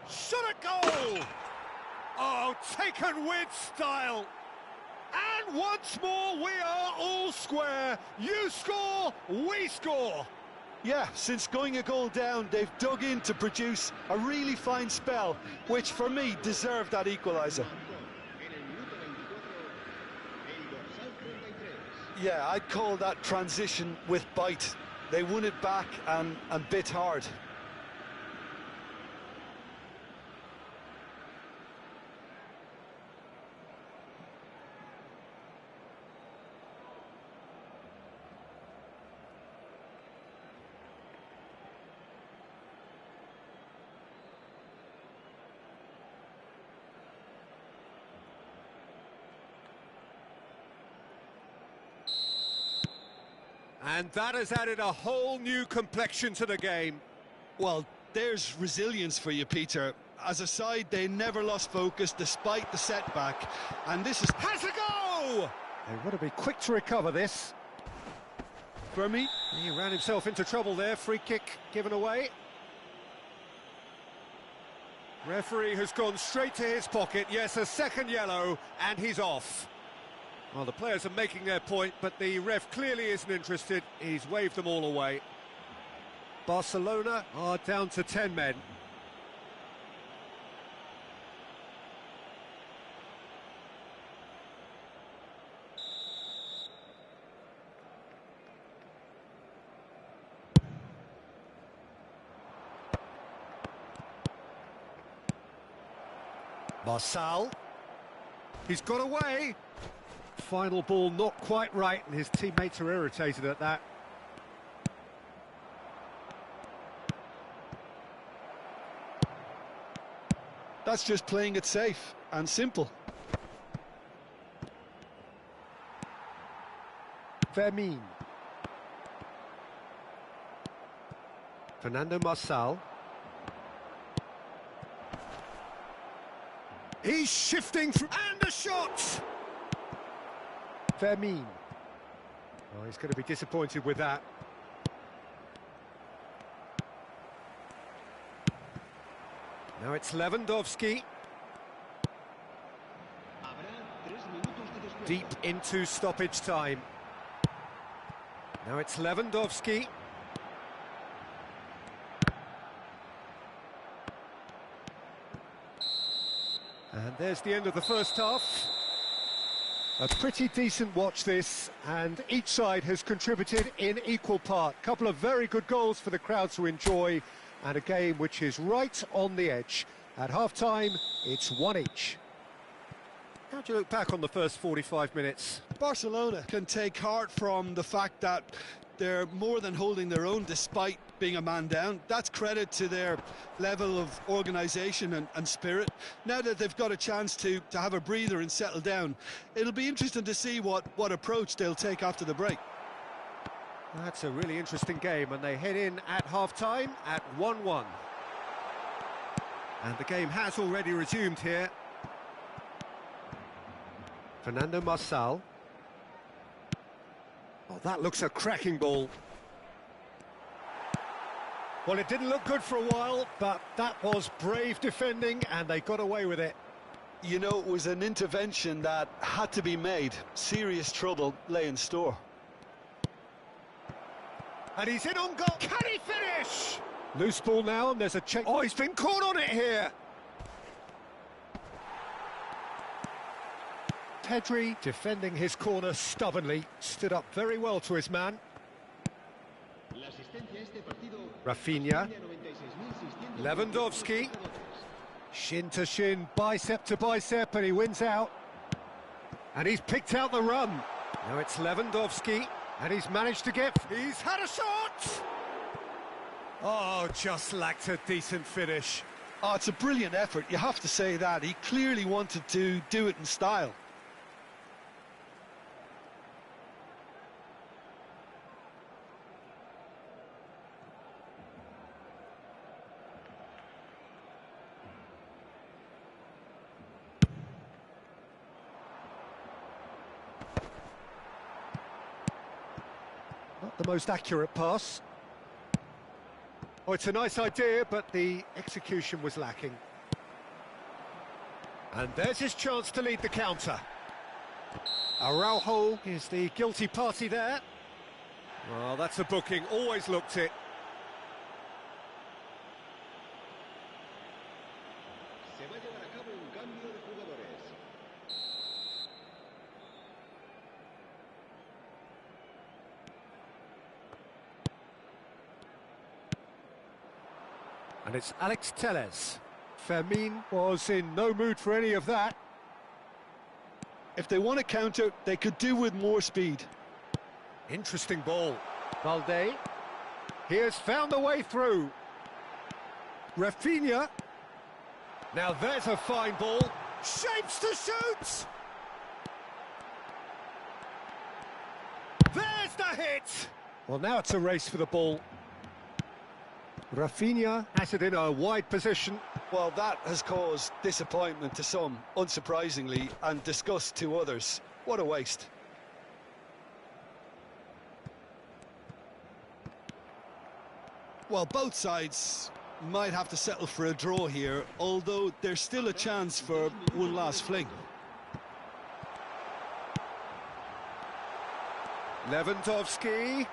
Shot a goal! Oh, taken with style. And once more, we are all square. You score, we score. Yeah, since going a goal down, they've dug in to produce a really fine spell, which for me deserved that equaliser. Yeah, I'd call that transition with bite. They won it back and bit hard. And that has added a whole new complexion to the game. Well, there's resilience for you, Peter. As a side, they never lost focus despite the setback. And this is... Has a go! They want to be quick to recover this. For me? He ran himself into trouble there. Free kick given away. Referee has gone straight to his pocket. Yes, a second yellow, and he's off. Well, the players are making their point, but the ref clearly isn't interested. He's waved them all away. Barcelona are down to 10 men. Marçal. He's got away. Final ball not quite right, and his teammates are irritated at that. That's just playing it safe and simple. Fermin. Fernando Marçal. He's shifting through, and a shot! Fermin. Oh, he's going to be disappointed with that. Now it's Lewandowski. Deep into stoppage time. Now it's Lewandowski. And there's the end of the first half. A pretty decent watch this, and each side has contributed in equal part. Couple of very good goals for the crowd to enjoy, and a game which is right on the edge. At half-time, it's 1 each. How do you look back on the first 45 minutes? Barcelona can take heart from the fact that they're more than holding their own despite being a man down. That's credit to their level of organisation and spirit. Now that they've got a chance to have a breather and settle down, it'll be interesting to see what approach they'll take after the break. That's a really interesting game, and they head in at half-time at 1-1. And the game has already resumed here. Fernando Marçal. Oh, that looks a cracking ball. Well, it didn't look good for a while, but that was brave defending, and they got away with it. You know, it was an intervention that had to be made. Serious trouble lay in store. And he's in on goal. Can he finish? Loose ball now, and there's a check. Oh, he's been caught on it here. Pedri, defending his corner stubbornly, stood up very well to his man. Rafinha. Lewandowski. Shin to shin, bicep to bicep, and he wins out. And he's picked out the run. Now it's Lewandowski, and he's managed to get... He's had a shot! Oh, just lacked a decent finish. Oh, it's a brilliant effort, you have to say that. He clearly wanted to do it in style. Not the most accurate pass. Oh, it's a nice idea, but the execution was lacking. And there's his chance to lead the counter. Araujo is the guilty party there. Well, that's a booking, always looked it. And it's Alex Telles. Fermin was in no mood for any of that. If they want to counter, they could do with more speed. Interesting ball. Valde. He has found a way through. Rafinha. Now there's a fine ball. Shapes to shoot! There's the hit! Well, now it's a race for the ball. Rafinha has it in a wide position. Well, that has caused disappointment to some, unsurprisingly, and disgust to others. What a waste. Well, both sides might have to settle for a draw here, although there's still a chance for one last fling. Lewandowski.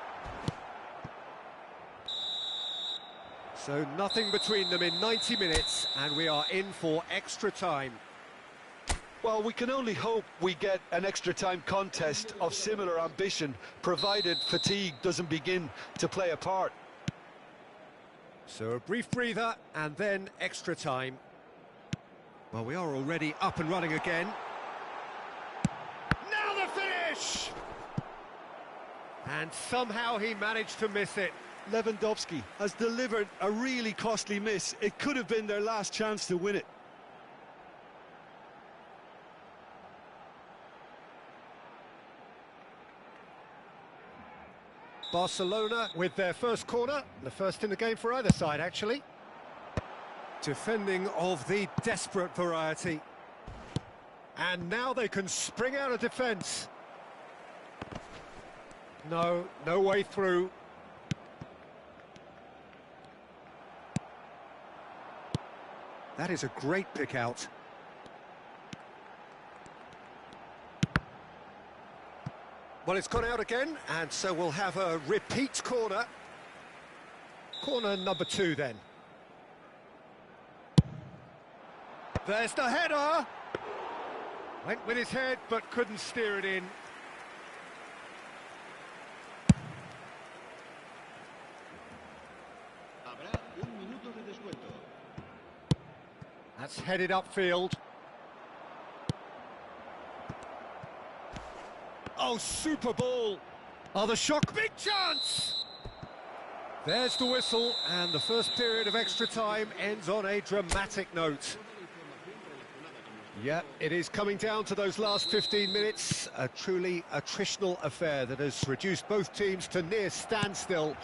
So nothing between them in 90 minutes, and we are in for extra time. Well, we can only hope we get an extra time contest of similar ambition, provided fatigue doesn't begin to play a part. So a brief breather, and then extra time. Well, we are already up and running again. Now the finish! And somehow he managed to miss it. Lewandowski has delivered a really costly miss. It could have been their last chance to win it. Barcelona with their first corner, the first in the game for either side, actually. Defending of the desperate variety. And now they can spring out of defence. No way through. That is a great pick out. Well, it's gone out again, and so we'll have a repeat corner. Corner number 2 then. There's the header! Went with his head, but couldn't steer it in. Habrá un minuto de descuento. That's headed upfield. Oh, super ball! Oh, the shock, big chance! There's the whistle, and the first period of extra time ends on a dramatic note. Yeah, it is coming down to those last 15 minutes, a truly attritional affair that has reduced both teams to near standstill.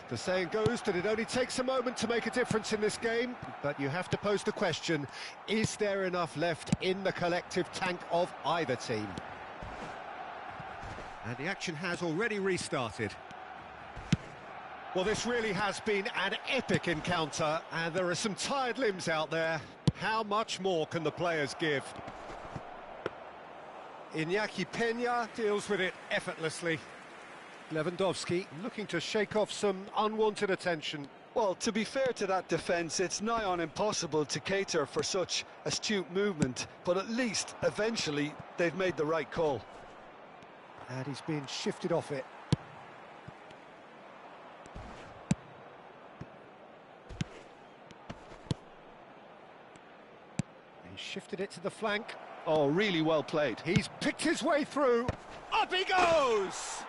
The saying goes that it only takes a moment to make a difference in this game, but you have to pose the question, is there enough left in the collective tank of either team? And the action has already restarted. Well, this really has been an epic encounter, and there are some tired limbs out there. How much more can the players give? Iñaki Peña deals with it effortlessly. Lewandowski looking to shake off some unwanted attention. Well, to be fair to that defence, it's nigh on impossible to cater for such astute movement, but at least, eventually, they've made the right call. And he's been shifted off it. He's shifted it to the flank. Oh, really well played. He's picked his way through. Up he goes!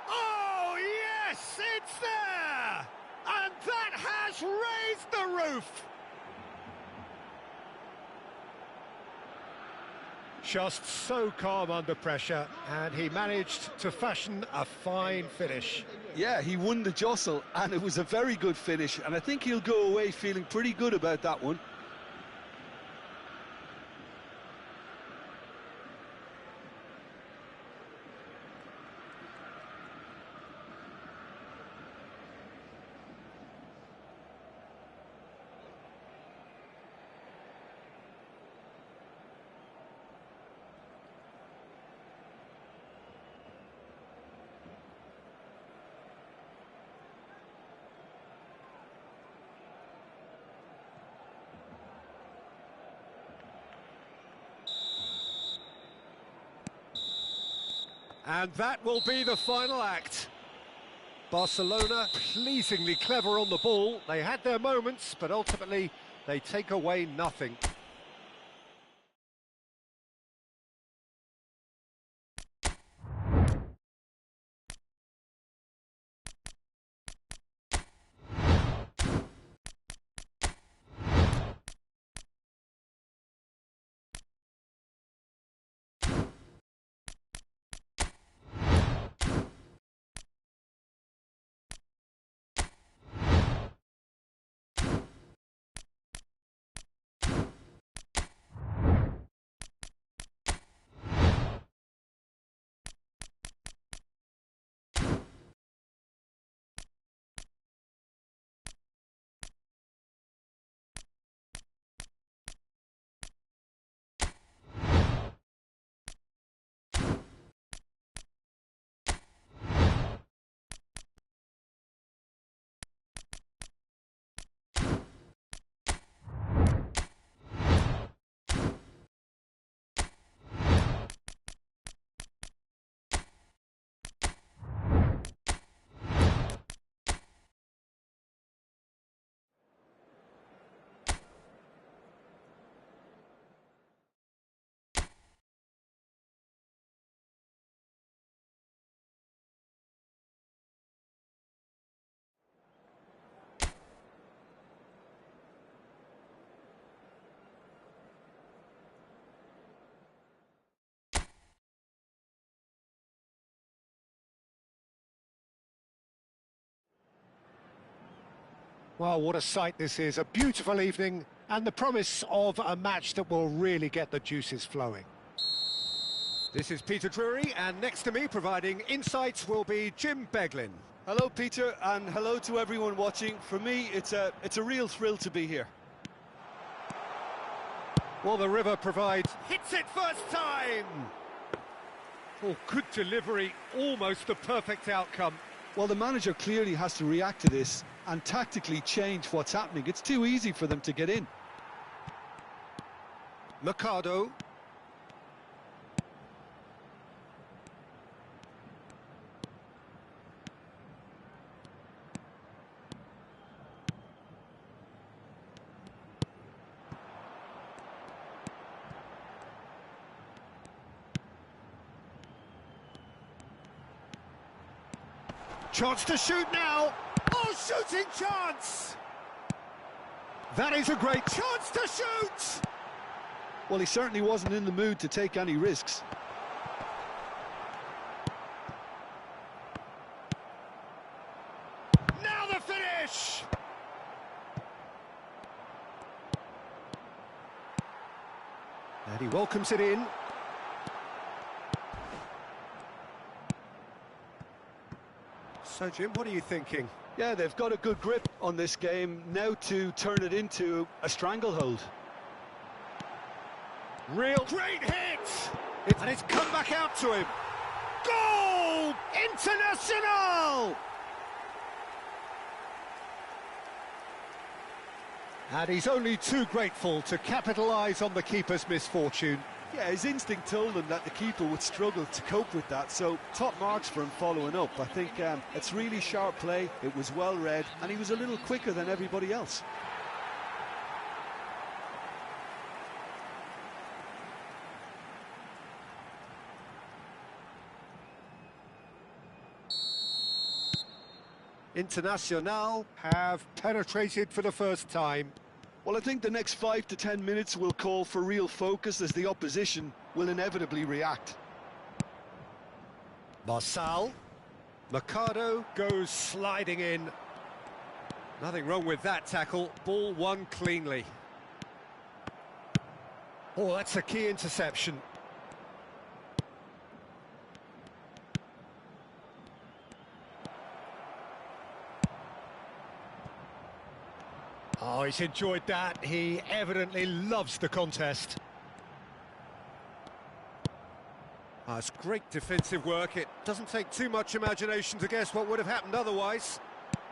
Oh, yes, it's there! And that has raised the roof! Just so calm under pressure, and he managed to fashion a fine finish. Yeah, he won the jostle, and it was a very good finish, and I think he'll go away feeling pretty good about that one. And that will be the final act. Barcelona pleasingly clever on the ball. They had their moments, but ultimately they take away nothing. Well, what a sight this is. A beautiful evening and the promise of a match that will really get the juices flowing. This is Peter Drury, and next to me providing insights will be Jim Beglin. Hello, Peter, and hello to everyone watching. For me, it's a real thrill to be here. Well, the River provides... Hits it first time! Oh, good delivery, almost the perfect outcome. Well, the manager clearly has to react to this and tactically change what's happening. It's too easy for them to get in. Mercado. Chance to shoot now. Oh, shooting chance! That is a great chance to shoot! Well, he certainly wasn't in the mood to take any risks. Now the finish! And he welcomes it in. So, Jim, what are you thinking? Yeah, they've got a good grip on this game, now to turn it into a stranglehold. Real great hit! And it's come back out to him. Goal! International! And he's only too grateful to capitalise on the keeper's misfortune. Yeah, his instinct told him that the keeper would struggle to cope with that, so top marks for him following up. I think it's really sharp play, it was well read, and he was a little quicker than everybody else. International have penetrated for the first time. Well, I think the next 5 to 10 minutes will call for real focus as the opposition will inevitably react. Marçal. Mercado goes sliding in. Nothing wrong with that tackle. Ball won cleanly. Oh, that's a key interception. Oh, he's enjoyed that. He evidently loves the contest. Oh, it's great defensive work. It doesn't take too much imagination to guess what would have happened otherwise.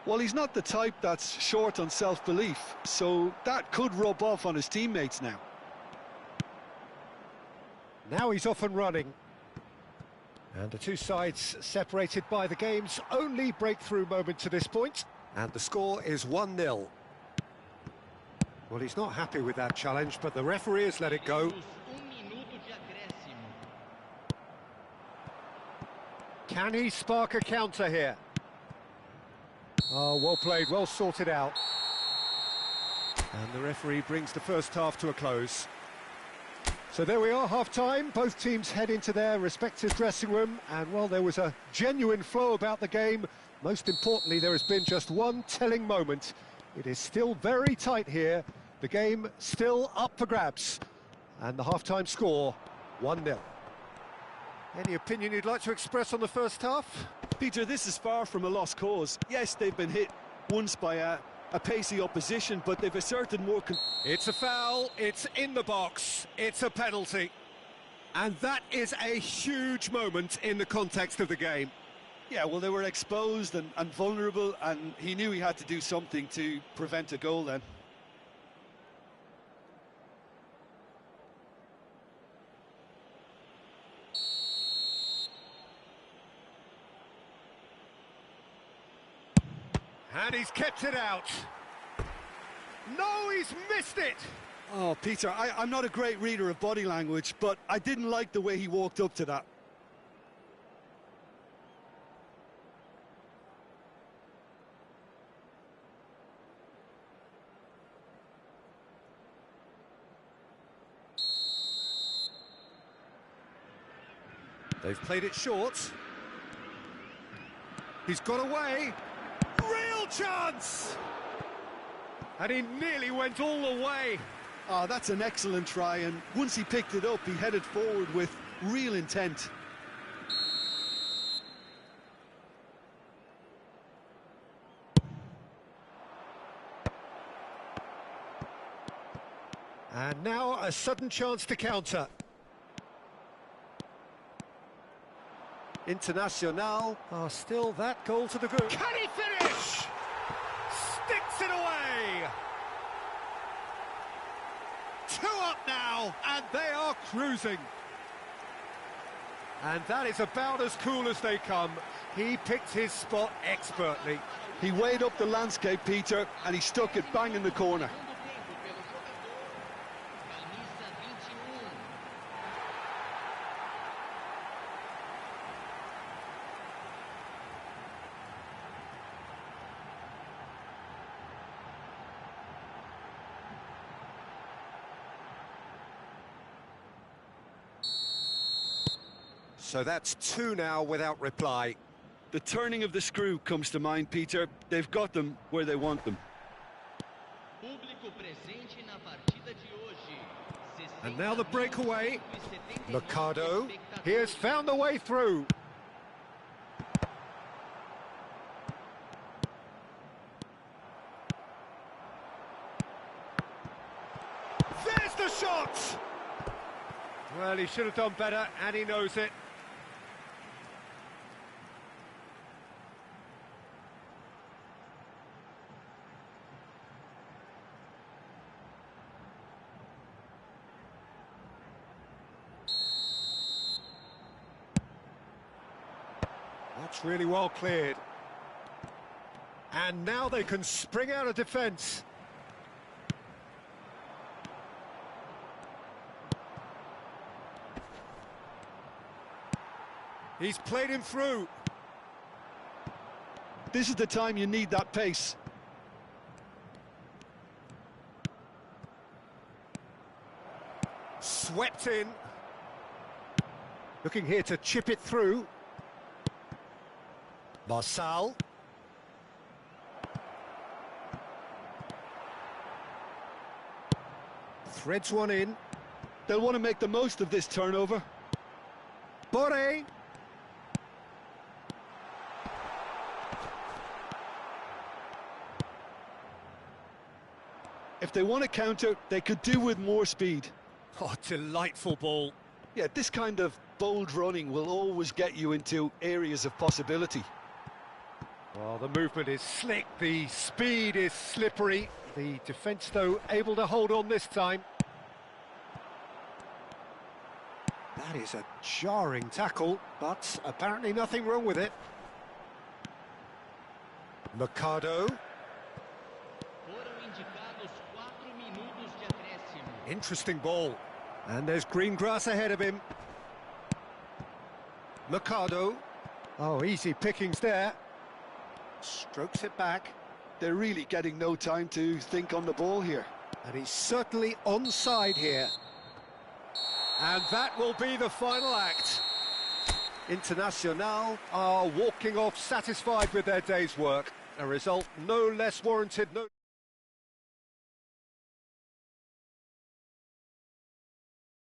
Well, he's not the type that's short on self-belief, so that could rub off on his teammates now. Now he's off and running. And the two sides separated by the game's only breakthrough moment to this point. And the score is 1-0. Well, he's not happy with that challenge, but the referee has let it go. Can he spark a counter here? Oh, well played, well sorted out. And the referee brings the first half to a close. So there we are, half-time. Both teams head into their respective dressing room. And, well, there was a genuine flow about the game. Most importantly, there has been just one telling moment. It is still very tight here. The game still up for grabs. And the half-time score, 1-0. Any opinion you'd like to express on the first half? Peter, this is far from a lost cause. Yes, they've been hit once by a pacey opposition, but they've asserted more... It's a foul, it's in the box, it's a penalty. And that is a huge moment in the context of the game. Yeah, well, they were exposed and vulnerable, and he knew he had to do something to prevent a goal then. And he's kept it out. No, he's missed it. Oh, Peter, I'm not a great reader of body language, but I didn't like the way he walked up to that. They've played it short. He's got away. Real chance! And he nearly went all the way. Oh, that's an excellent try, and once he picked it up, he headed forward with real intent. And now a sudden chance to counter. Internacional are still that goal to the good. Can he finish? Sticks it away. 2 up now, and they are cruising. And that is about as cool as they come. He picked his spot expertly. He weighed up the landscape, Peter, and he stuck it bang in the corner. So that's 2 now without reply. The turning of the screw comes to mind, Peter. They've got them where they want them. And now the breakaway. Mercado. He has found the way through. There's the shot! Well, he should have done better, and he knows it. That's really well cleared. And now they can spring out of defence. He's played him through. This is the time you need that pace. Swept in. Looking here to chip it through. Marçal. Threads one in. They'll want to make the most of this turnover. Boré. If they want to counter, they could do with more speed. Oh, delightful ball. Yeah, this kind of bold running will always get you into areas of possibility. Well, the movement is slick, the speed is slippery. The defence, though, able to hold on this time. That is a jarring tackle, but apparently nothing wrong with it. Mercado. Interesting ball. And there's green grass ahead of him. Mercado. Oh, easy pickings there. Strokes it back. They're really getting no time to think on the ball here. And he's certainly onside here. And that will be the final act. Internacional are walking off satisfied with their day's work. A result no less warranted.